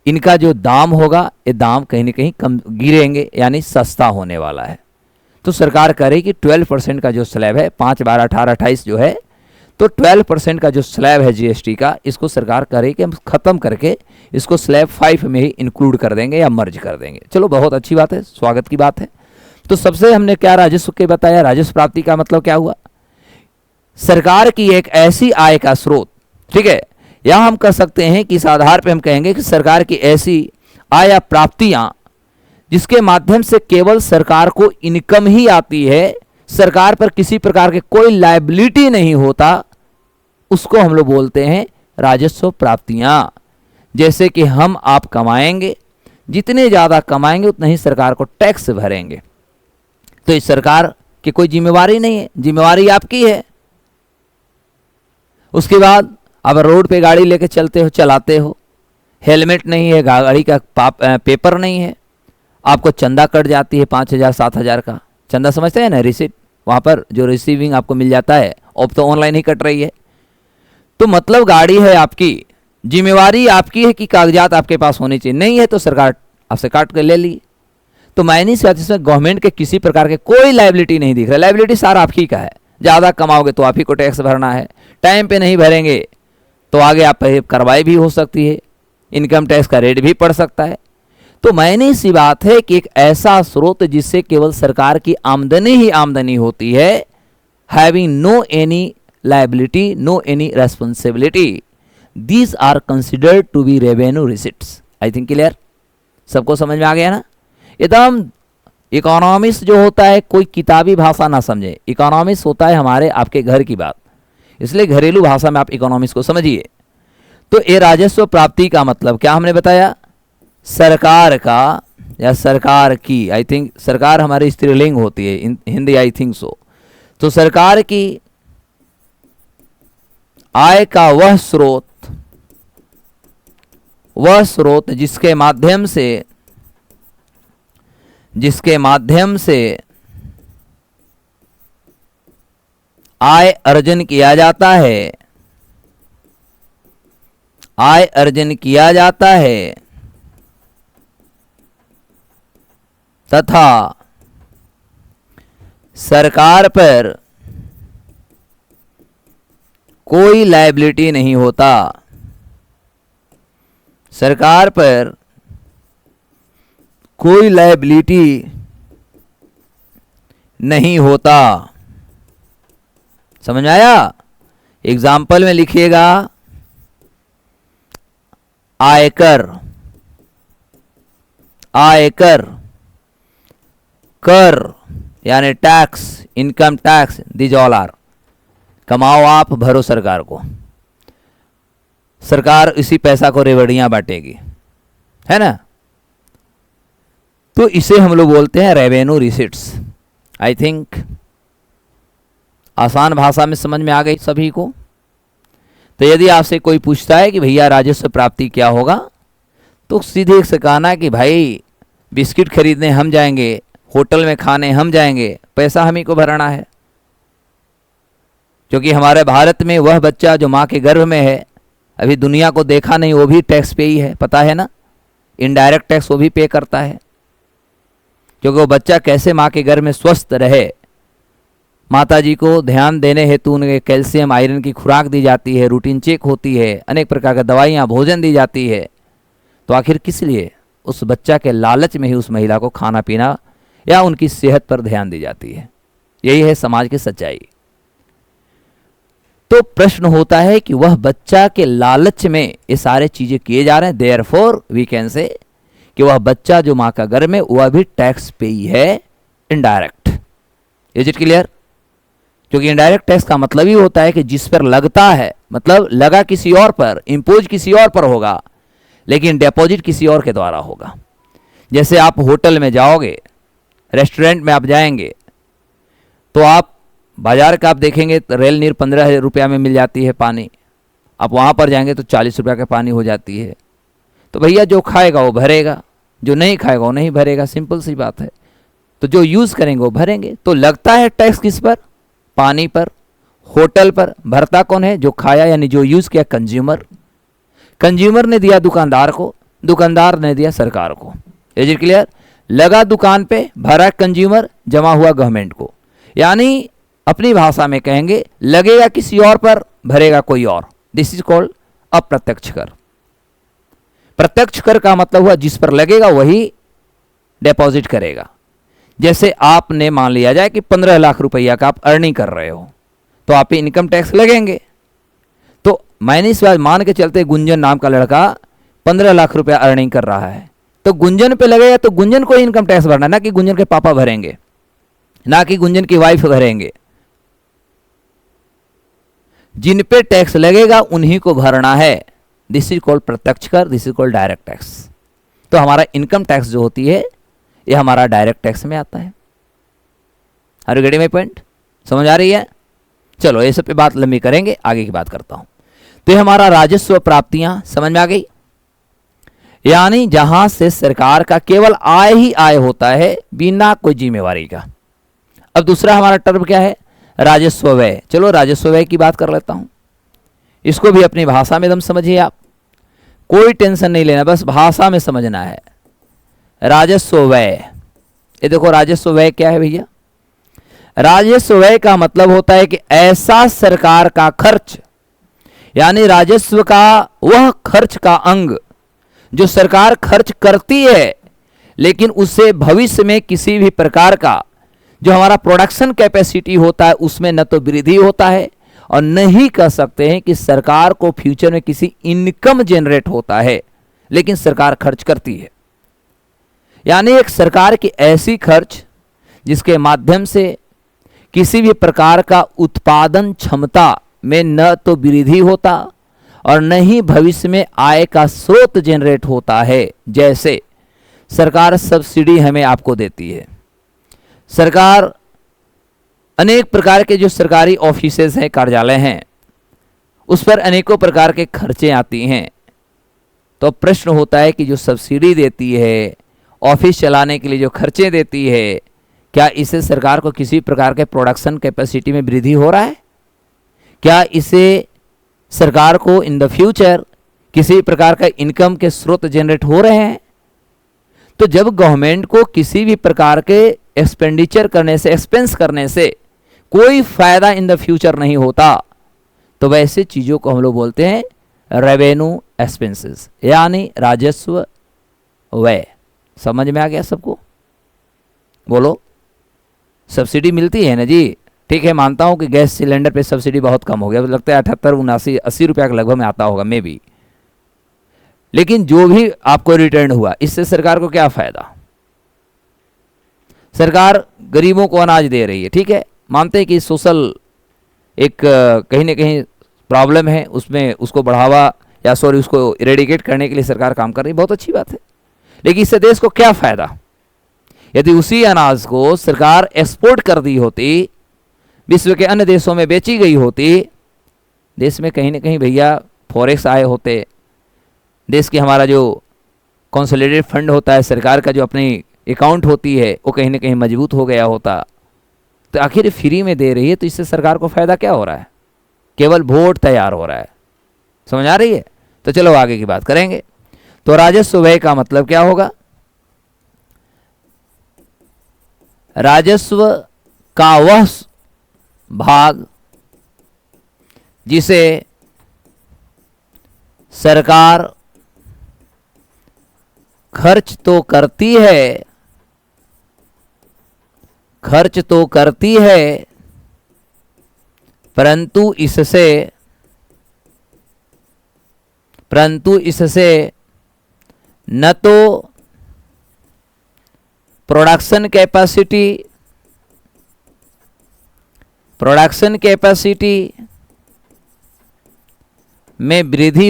इनका जो दाम होगा, ये दाम कहीं ना कहीं कम गिरेंगे, यानी सस्ता होने वाला है। तो सरकार करे कि 12% का जो स्लैब है, 5, 12, 18, 28 जो है, तो 12% का जो स्लैब है जीएसटी का, इसको सरकार करे कि हम ख़त्म करके इसको स्लैब 5 में ही इंक्लूड कर देंगे या मर्ज कर देंगे। चलो, बहुत अच्छी बात है, स्वागत की बात है। तो सबसे हमने क्या राजस्व के बताया, राजस्व प्राप्ति का मतलब क्या हुआ, सरकार की एक ऐसी आय का स्रोत, ठीक है, या हम कह सकते हैं कि इस आधार पर हम कहेंगे कि सरकार की ऐसी आय या प्राप्तियां जिसके माध्यम से केवल सरकार को इनकम ही आती है, सरकार पर किसी प्रकार के कोई लायबिलिटी नहीं होता, उसको हम लोग बोलते हैं राजस्व प्राप्तियां। जैसे कि हम आप कमाएंगे, जितने ज़्यादा कमाएंगे उतना ही सरकार को टैक्स भरेंगे। तो इस सरकार की कोई जिम्मेवारी नहीं है, जिम्मेवारी आपकी है। उसके बाद अब रोड पे गाड़ी लेके चलते हो, चलाते हो, हेलमेट नहीं है, गाड़ी का पेपर नहीं है, आपको चंदा कट जाती है 5,000 7,000 का चंदा, समझते हैं ना, रिसिप्ट, वहाँ पर जो रिसीविंग आपको मिल जाता है, अब तो ऑनलाइन ही कट रही है। तो मतलब गाड़ी है आपकी, जिम्मेवारी आपकी है कि कागजात आपके पास होनी चाहिए, नहीं है तो सरकार आपसे काट कर ले ली। तो मैंने इसमें गवर्नमेंट के किसी प्रकार के कोई लायबिलिटी नहीं दिख रहा, लायबिलिटी सारा आप ही का है। ज़्यादा कमाओगे तो आप ही को टैक्स भरना है, टाइम पे नहीं भरेंगे तो आगे आप पे कार्रवाई भी हो सकती है, इनकम टैक्स का रेट भी पड़ सकता है। तो मैंने सी बात है कि एक ऐसा स्रोत जिससे केवल सरकार की आमदनी ही आमदनी होती है, having no any liability, no any responsibility, these are considered to be revenue receipts. I think clear, सबको समझ में आ गया ना। एकदम इकोनॉमिक्स जो होता है कोई किताबी भाषा ना समझे, इकोनॉमिक्स होता है हमारे आपके घर की बात, इसलिए घरेलू भाषा में आप इकोनॉमिक्स को समझिए। तो ये राजस्व प्राप्ति का मतलब क्या हमने बताया, सरकार का या सरकार की, आई थिंक सरकार हमारी स्त्रीलिंग होती है हिंदी, आई थिंक सो। तो सरकार की आय का वह स्रोत जिसके माध्यम से आय अर्जन किया जाता है, तथा सरकार पर कोई लायबिलिटी नहीं होता, सरकार पर कोई लायबिलिटी नहीं होता। समझ में आया? एग्जाम्पल में लिखिएगा, आयकर, कर यानी tax, income tax, these all are, कमाओ आप, भरो सरकार को, सरकार इसी पैसा को रेवड़ियां बांटेगी, है ना। तो इसे हम लोग बोलते हैं रेवेन्यू रिसिट्स। आई थिंक आसान भाषा में समझ में आ गई सभी को। तो यदि आपसे कोई पूछता है कि भैया राजस्व प्राप्ति क्या होगा, तो सीधे से कहना कि भाई बिस्किट खरीदने हम जाएंगे, होटल में खाने हम जाएंगे, पैसा हम ही को भरना है। क्योंकि हमारे भारत में वह बच्चा जो माँ के गर्भ में है, अभी दुनिया को देखा नहीं, वो भी टैक्स पे ही है, पता है ना। इनडायरेक्ट टैक्स वो भी पे करता है, क्योंकि वो बच्चा कैसे माँ के गर्भ में स्वस्थ रहे, माता जी को ध्यान देने हेतु उन्हें कैल्शियम आयरन की खुराक दी जाती है, रूटीन चेक होती है, अनेक प्रकार की दवाइयाँ भोजन दी जाती है। तो आखिर किस लिए? उस बच्चा के लालच में ही उस महिला को खाना पीना या उनकी सेहत पर ध्यान दी जाती है। यही है समाज की सच्चाई। तो प्रश्न होता है कि वह बच्चा के लालच में ये सारे चीजें किए जा रहे हैं, देयरफॉर वी कैन से कि वह बच्चा जो माँ का गर्भ में, वह भी टैक्स पे ही है, इनडायरेक्ट। Is it clear? क्योंकि इनडायरेक्ट टैक्स का मतलब ही होता है कि जिस पर लगता है, मतलब लगा किसी और पर, इंपोज किसी और पर होगा, लेकिन डिपॉजिट किसी और के द्वारा होगा। जैसे आप होटल में जाओगे, रेस्टोरेंट में आप जाएंगे, तो आप बाजार का आप देखेंगे तो रेल नीर 15 रुपया में मिल जाती है पानी, आप वहाँ पर जाएंगे तो 40 रुपया का पानी हो जाती है। तो भैया जो खाएगा वो भरेगा, जो नहीं खाएगा वो नहीं भरेगा, सिंपल सी बात है। तो जो यूज़ करेंगे वो भरेंगे। तो लगता है टैक्स किस पर? पानी पर, होटल पर। भरता कौन है? जो खाया यानी जो यूज़ किया, कंज्यूमर। कंज्यूमर ने दिया दुकानदार को, दुकानदार ने दिया सरकार को। Is it clear? लगा दुकान पे, भरा कंज्यूमर, जमा हुआ गवर्नमेंट को। यानी अपनी भाषा में कहेंगे, लगेगा किसी और पर, भरेगा कोई और। दिस इज कॉल्ड अप्रत्यक्ष कर। प्रत्यक्ष कर का मतलब हुआ जिस पर लगेगा वही डिपॉजिट करेगा। जैसे आपने मान लिया जाए कि 15 लाख रुपया का आप अर्निंग कर रहे हो, तो आप पे इनकम टैक्स लगेंगे। तो मैंने इस बात मान के चलते, गुंजन नाम का लड़का 15 लाख रुपया अर्निंग कर रहा है, तो गुंजन पे लगेगा, तो गुंजन को इनकम टैक्स भरना, ना कि गुंजन के पापा भरेंगे, ना कि गुंजन की वाइफ भरेंगे। जिन पे टैक्स लगेगा उन्हीं को भरना है। दिस इज कॉल्ड प्रत्यक्ष कर, this is called direct tax. तो हमारा इनकम टैक्स जो होती है, ये हमारा डायरेक्ट टैक्स में आता है। Are you getting my point? समझ आ रही है? चलो ये सब पे बात लंबी करेंगे, आगे की बात करता हूं। तो ये हमारा राजस्व प्राप्तियां समझ में आ गई, यानी जहां से सरकार का केवल आय ही आय होता है, बिना कोई जिम्मेवारी का। अब दूसरा हमारा टर्म क्या है? राजस्व व्यय। चलो राजस्व व्यय की बात कर लेता हूं। इसको भी अपनी भाषा में एकदम समझिए आप, कोई टेंशन नहीं लेना, बस भाषा में समझना है। राजस्व व्यय, ये देखो राजस्व व्यय क्या है भैया? राजस्व व्यय का मतलब होता है कि ऐसा सरकार का खर्च, यानी राजस्व का वह खर्च का अंग जो सरकार खर्च करती है, लेकिन उससे भविष्य में किसी भी प्रकार का जो हमारा प्रोडक्शन कैपेसिटी होता है उसमें न तो वृद्धि होता है, और न ही कह सकते हैं कि सरकार को फ्यूचर में किसी इनकम जनरेट होता है, लेकिन सरकार खर्च करती है। यानी एक सरकार की ऐसी खर्च जिसके माध्यम से किसी भी प्रकार का उत्पादन क्षमता में न तो वृद्धि होता और न ही भविष्य में आय का स्रोत जनरेट होता है। जैसे सरकार सब्सिडी हमें आपको देती है, सरकार अनेक प्रकार के जो सरकारी ऑफिसेज हैं, कार्यालय हैं, उस पर अनेकों प्रकार के खर्चे आती हैं। तो प्रश्न होता है कि जो सब्सिडी देती है, ऑफिस चलाने के लिए जो खर्चे देती है, क्या इससे सरकार को किसी प्रकार के प्रोडक्शन कैपेसिटी में वृद्धि हो रहा है? क्या इससे सरकार को इन द फ्यूचर किसी प्रकार का इनकम के स्रोत जनरेट हो रहे हैं? तो जब गवर्नमेंट को किसी भी प्रकार के एक्सपेंडिचर करने से, एक्सपेंस करने से कोई फायदा इन द फ्यूचर नहीं होता, तो वैसे चीज़ों को हम लोग बोलते हैं रेवेन्यू एक्सपेंसेस, यानी राजस्व व्यय। समझ में आ गया सबको? बोलो। सब्सिडी मिलती है ना जी, ठीक है, मानता हूँ कि गैस सिलेंडर पे सब्सिडी बहुत कम हो गया, लगता है 78, 79, 80 रुपया के लगभग में आता होगा मे बी। लेकिन जो भी आपको रिटर्न हुआ, इससे सरकार को क्या फायदा? सरकार गरीबों को अनाज दे रही है, ठीक है, मानते हैं कि सोशल एक कहीं ना कहीं प्रॉब्लम है, उसमें उसको बढ़ावा या सॉरी उसको इरेडिकेट करने के लिए सरकार काम कर रही है, बहुत अच्छी बात है। लेकिन इससे देश को क्या फायदा? यदि उसी अनाज को सरकार एक्सपोर्ट कर दी होती, विश्व के अन्य देशों में बेची गई होती, देश में कहीं ना कहीं भैया फॉरेक्स आए होते, देश की हमारा जो कंसोलिडेटेड फंड होता है, सरकार का जो अपनी अकाउंट होती है, वो कहीं ना कहीं मजबूत हो गया होता। तो आखिर फ्री में दे रही है, तो इससे सरकार को फायदा क्या हो रहा है? केवल वोट तैयार हो रहा है। समझ आ रही है? तो चलो आगे की बात करेंगे। तो राजस्व व्यय का मतलब क्या होगा? राजस्व का वह भाग जिसे सरकार खर्च तो करती है, परंतु इससे न तो प्रोडक्शन कैपेसिटी में वृद्धि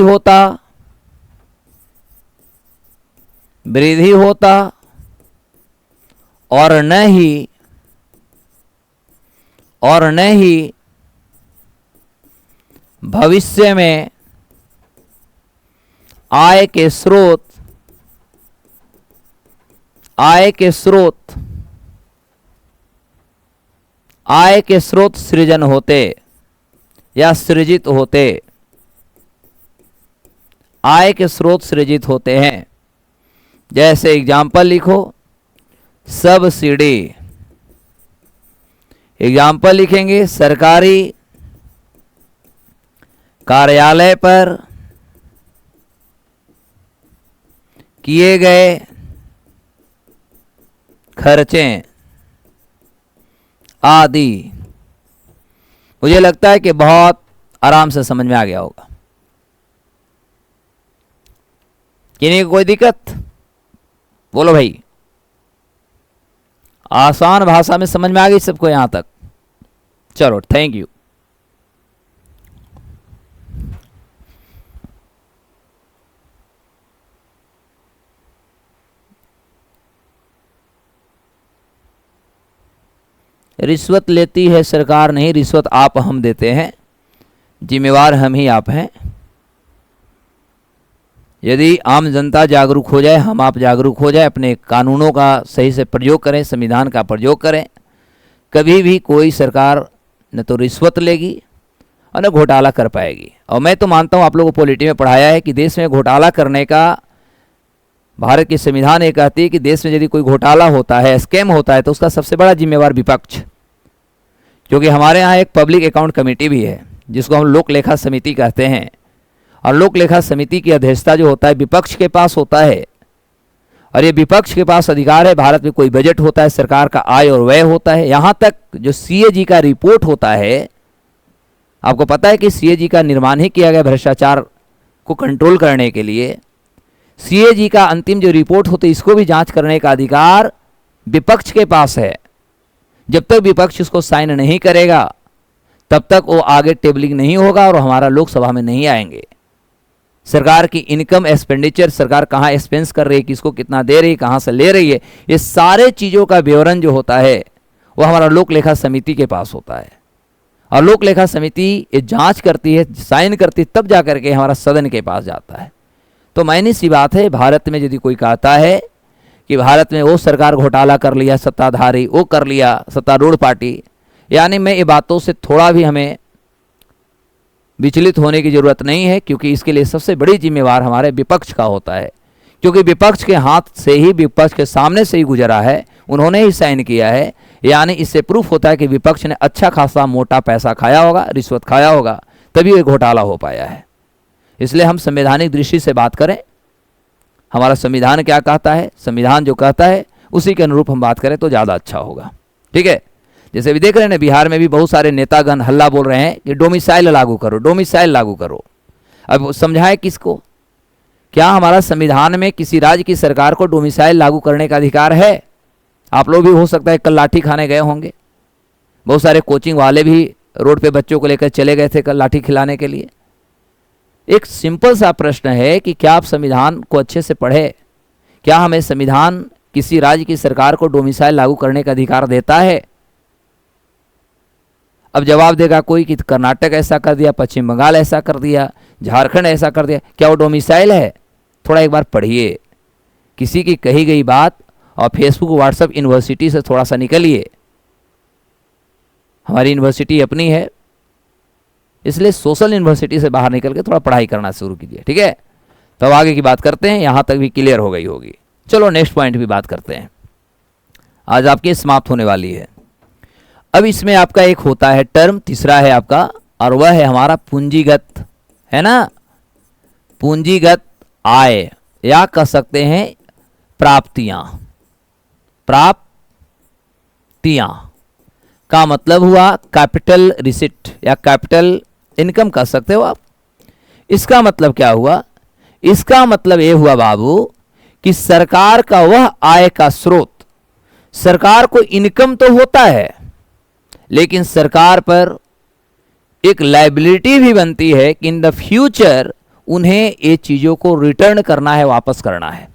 होता और न ही भविष्य में आय के स्रोत सृजन होते या सृजित होते। आय के स्रोत सृजित होते हैं। जैसे एग्जाम्पल लिखो, सब्सिडी। एग्जाम्पल लिखेंगे, सरकारी कार्यालय पर किए गए खर्चे आदि। मुझे लगता है कि बहुत आराम से समझ में आ गया होगा। किन्हीं को कोई दिक्कत? बोलो भाई। आसान भाषा में समझ में आ गई सबको यहां तक? चलो, थैंक यू। रिश्वत लेती है सरकार नहीं, रिश्वत आप हम देते हैं, जिम्मेवार हम ही आप हैं। यदि आम जनता जागरूक हो जाए, हम आप जागरूक हो जाए, अपने कानूनों का सही से प्रयोग करें, संविधान का प्रयोग करें, कभी भी कोई सरकार न तो रिश्वत लेगी और न घोटाला कर पाएगी। और मैं तो मानता हूँ, आप लोगों को पॉलिटी में पढ़ाया है कि देश में घोटाला करने का, भारत की संविधान ये कहती है कि देश में यदि कोई घोटाला होता है, स्कैम होता है, तो उसका सबसे बड़ा जिम्मेवार विपक्ष। क्योंकि हमारे यहाँ एक पब्लिक अकाउंट कमेटी भी है जिसको हम लोक लेखा समिति कहते हैं, और लोक लेखा समिति की अध्यक्षता जो होता है विपक्ष के पास होता है, और ये विपक्ष के पास अधिकार है। भारत में कोई बजट होता है, सरकार का आय और व्यय होता है, यहाँ तक जो सीएजी का रिपोर्ट होता है, आपको पता है कि सीएजी का निर्माण ही किया गया भ्रष्टाचार को कंट्रोल करने के लिए। सीएजी का अंतिम जो रिपोर्ट होती है, इसको भी जांच करने का अधिकार विपक्ष के पास है। जब तक विपक्ष इसको साइन नहीं करेगा तब तक वो आगे टेबलिंग नहीं होगा और हमारा लोकसभा में नहीं आएंगे। सरकार की इनकम एक्सपेंडिचर, सरकार कहाँ एक्सपेंस कर रही है, किसको कितना दे रही है, कहाँ से ले रही है, ये सारे चीज़ों का विवरण जो होता है वो हमारा लोक लेखा समिति के पास होता है। और लोक लेखा समिति ये जांच करती है, साइन करती है, तब जा करके हमारा सदन के पास जाता है। तो मायने सी बात है, भारत में यदि कोई कहता है कि भारत में वो सरकार घोटाला कर लिया, सत्ताधारी वो कर लिया, सत्तारूढ़ पार्टी, यानी मैं ये बातों से थोड़ा भी हमें विचलित होने की ज़रूरत नहीं है, क्योंकि इसके लिए सबसे बड़ी जिम्मेवार हमारे विपक्ष का होता है। क्योंकि विपक्ष के हाथ से ही, विपक्ष के सामने से ही गुजरा है, उन्होंने ही साइन किया है। यानी इससे प्रूफ होता है कि विपक्ष ने अच्छा खासा मोटा पैसा खाया होगा, रिश्वत खाया होगा, तभी ये घोटाला हो पाया है। इसलिए हम संवैधानिक दृष्टि से बात करें, हमारा संविधान क्या कहता है, संविधान जो कहता है उसी के अनुरूप हम बात करें तो ज़्यादा अच्छा होगा। ठीक है? जैसे भी देख रहे हैं ना, बिहार में भी बहुत सारे नेतागण हल्ला बोल रहे हैं कि डोमिसाइल लागू करो, डोमिसाइल लागू करो। अब समझाए किसको? क्या हमारा संविधान में किसी राज्य की सरकार को डोमिसाइल लागू करने का अधिकार है? आप लोग भी हो सकता है कल लाठी खाने गए होंगे, बहुत सारे कोचिंग वाले भी रोड पे बच्चों को लेकर चले गए थे कल लाठी खिलाने के लिए। एक सिंपल सा प्रश्न है कि क्या आप संविधान को अच्छे से पढ़े? क्या हमें संविधान किसी राज्य की सरकार को डोमिसाइल लागू करने का अधिकार देता है? अब जवाब देगा कोई कि कर्नाटक ऐसा कर दिया, पश्चिम बंगाल ऐसा कर दिया, झारखंड ऐसा कर दिया, क्या वो डोमिसाइल है? थोड़ा एक बार पढ़िए किसी की कही गई बात, और फेसबुक व्हाट्सएप यूनिवर्सिटी से थोड़ा सा निकलिए। हमारी यूनिवर्सिटी अपनी है, इसलिए सोशल यूनिवर्सिटी से बाहर निकल के थोड़ा पढ़ाई करना शुरू कीजिए, ठीक है। तो अब आगे की बात करते हैं, यहाँ तक भी क्लियर हो गई होगी। चलो नेक्स्ट पॉइंट भी बात करते हैं, आज आपकी समाप्त होने वाली है। अब इसमें आपका एक होता है टर्म, तीसरा है आपका, और वह है हमारा पूंजीगत, है ना, पूंजीगत आय, या कह सकते हैं प्राप्तियां। प्राप्तियां का मतलब हुआ कैपिटल रिसिट या कैपिटल इनकम कह सकते हो आप। इसका मतलब क्या हुआ? इसका मतलब ये हुआ बाबू कि सरकार का वह आय का स्रोत, सरकार को इनकम तो होता है लेकिन सरकार पर एक लायबिलिटी भी बनती है कि इन द फ्यूचर उन्हें ये चीजों को रिटर्न करना है, वापस करना है।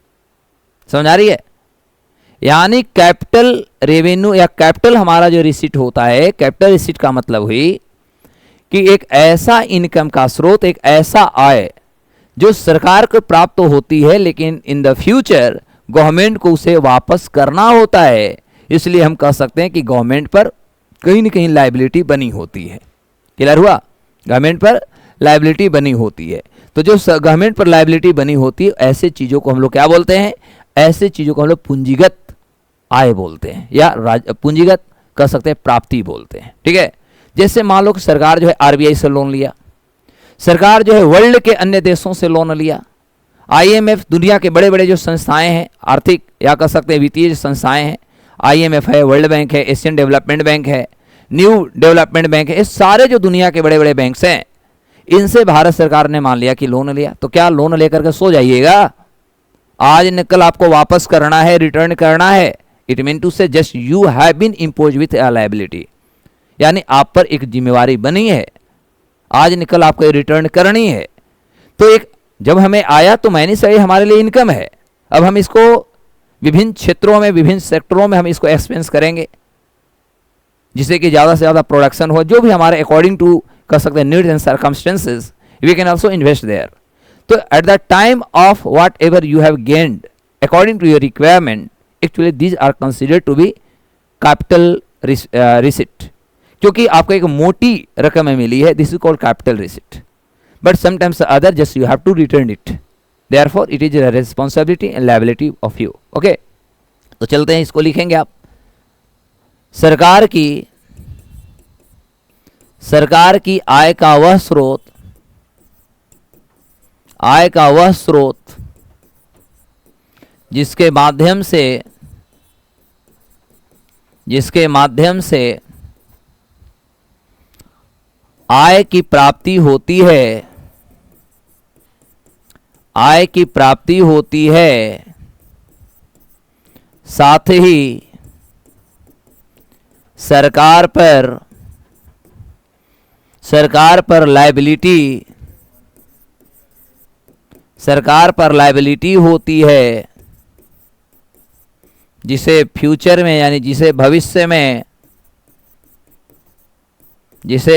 समझ आ रही है? यानी कैपिटल रेवेन्यू या कैपिटल हमारा जो रिसीट होता है, कैपिटल रिसीट का मतलब हुई कि एक ऐसा इनकम का स्रोत, एक ऐसा आय जो सरकार को प्राप्त तो होती है लेकिन इन द फ्यूचर गवर्नमेंट को उसे वापस करना होता है। इसलिए हम कह सकते हैं कि गवर्नमेंट पर कहीं न कहीं लायबिलिटी बनी होती है। क्लियर हुआ? गवर्नमेंट पर लायबिलिटी बनी होती है। तो जो गवर्नमेंट पर लायबिलिटी बनी होती है, ऐसे चीज़ों को हम लोग क्या बोलते हैं? ऐसे चीज़ों को हम लोग पूंजीगत आय बोलते हैं, या पूंजीगत कह सकते हैं प्राप्ति बोलते हैं, ठीक है। जैसे मान लो कि सरकार जो है आरबीआई से लोन लिया, सरकार जो है वर्ल्ड के अन्य देशों से लोन लिया, आईएमएफ, दुनिया के बड़े बड़े जो संस्थाएं हैं, आर्थिक या कह सकते हैं वित्तीय संस्थाएं हैं, आईएमएफ है, वर्ल्ड बैंक है, एशियन डेवलपमेंट बैंक है, न्यू डेवलपमेंट बैंक है, ये सारे जो दुनिया के बड़े बड़े बैंक्स हैं, इनसे भारत सरकार ने मान लिया कि लोन लिया। तो क्या लोन लेकर के सो जाइएगा? आज निकल आपको वापस करना है, रिटर्न करना है। It mean to say just you have been impose with a liability, यानी आप पर एक जिम्मेवारी बनी है, आज निकल आपको रिटर्न करनी है। तो एक जब हमें आया तो मैंने सही हमारे लिए इनकम है, अब हम इसको विभिन्न क्षेत्रों में, विभिन्न सेक्टरों में हम इसको एक्सपेंस करेंगे जिससे कि ज़्यादा से ज़्यादा प्रोडक्शन हो, जो भी हमारे अकॉर्डिंग टू कह सकते हैं needs and circumstances, we can also invest there. तो at the time of whatever you have gained according to your requirement, actually these are considered to be capital receipt, क्योंकि आपको एक मोटी रकम में मिली है, this is called capital receipt. But sometimes other just you have to return it, therefore it is a responsibility and liability of you. Okay, तो चलते हैं, इसको लिखेंगे आप। सरकार की आय का वह स्रोत, आय का वह स्रोत जिसके माध्यम से आय की प्राप्ति होती है, आय की प्राप्ति होती है, साथ ही सरकार पर लायबिलिटी होती है, जिसे फ्यूचर में यानी जिसे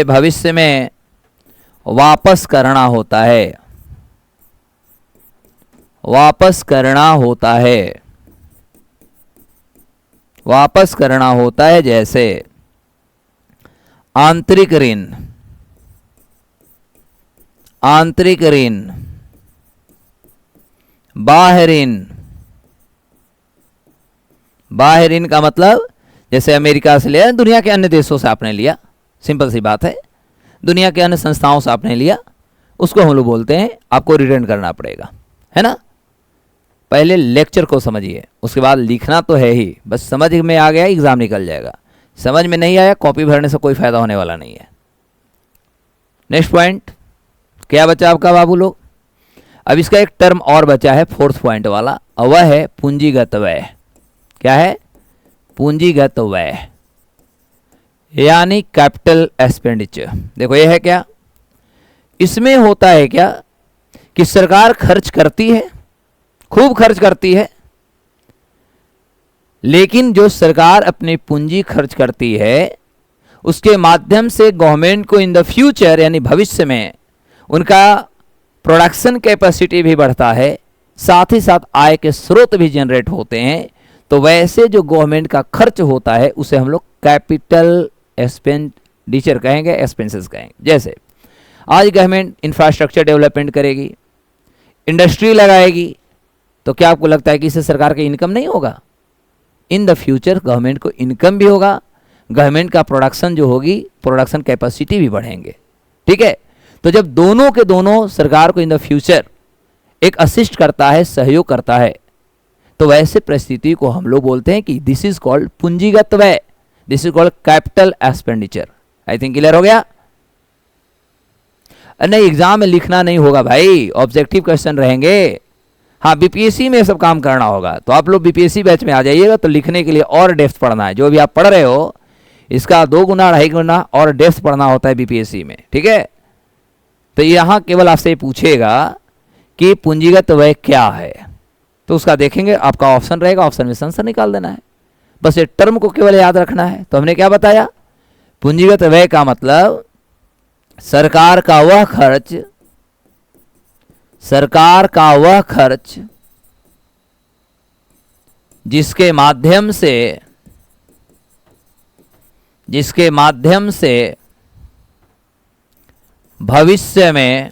भविष्य में वापस करना होता है, वापस करना होता है। जैसे आंतरिक ऋण, बाह्य ऋण का मतलब जैसे अमेरिका से लिया, दुनिया के अन्य देशों से आपने लिया, सिंपल सी बात है, दुनिया के अन्य संस्थाओं से आपने लिया, उसको हम लोग बोलते हैं आपको रिटर्न करना पड़ेगा, है ना। पहले लेक्चर को समझिए, उसके बाद लिखना तो है ही, बस समझ में आ गया एग्जाम निकल जाएगा, समझ में नहीं आया कॉपी भरने से कोई फायदा होने वाला नहीं है। नेक्स्ट पॉइंट क्या बचा आपका बाबू लोग? अब इसका एक टर्म और बचा है, फोर्थ पॉइंट वाला, और वह है पूंजीगत व्यय। क्या है? पूंजीगत व्यय, यानी कैपिटल एक्सपेंडिचर। देखो ये है क्या, इसमें होता है क्या कि सरकार खर्च करती है, खूब खर्च करती है, लेकिन जो सरकार अपनी पूंजी खर्च करती है उसके माध्यम से गवर्नमेंट को इन द फ्यूचर यानी भविष्य में उनका प्रोडक्शन कैपेसिटी भी बढ़ता है, साथ ही साथ आय के स्रोत भी जनरेट होते हैं। तो वैसे जो गवर्नमेंट का खर्च होता है उसे हम लोग कैपिटल एक्सपेंडिचर कहेंगे, एक्सपेंसेस कहेंगे। जैसे आज गवर्नमेंट इंफ्रास्ट्रक्चर डेवलपमेंट करेगी, इंडस्ट्री लगाएगी, तो क्या आपको लगता है कि इससे सरकार का इनकम नहीं होगा? इन द फ्यूचर गवर्नमेंट को इनकम भी होगा, गवर्नमेंट का प्रोडक्शन जो होगी, प्रोडक्शन कैपेसिटी भी बढ़ेंगे। ठीक है, तो जब दोनों के दोनों सरकार को इन द फ्यूचर एक असिस्ट करता है, सहयोग करता है, तो वैसे परिस्थिति को हम लोग बोलते हैं कि दिस इज कॉल्ड पूंजीगत व्यय, this is called capital expenditure. I think clear हो गया? नहीं, एग्जाम में लिखना नहीं होगा भाई, ऑब्जेक्टिव क्वेश्चन रहेंगे। हाँ, बीपीएससी में सब काम करना होगा, तो आप लोग बीपीएससी बैच में आ जाइएगा, तो लिखने के लिए और डेप्थ पढ़ना है। जो भी आप पढ़ रहे हो इसका 2 गुना 2.5 गुना और डेप्थ पढ़ना होता है बीपीएससी में। ठीक है, तो यहाँ केवल आपसे पूछेगा कि पूंजीगत व्यय क्या है, तो उसका देखेंगे, आपका ऑप्शन रहेगा, ऑप्शन में आंसर निकाल देना है। बस ये टर्म को केवल याद रखना है। तो हमने क्या बताया? पूंजीगत व्यय का मतलब सरकार का वह खर्च, सरकार का वह खर्च जिसके माध्यम से भविष्य में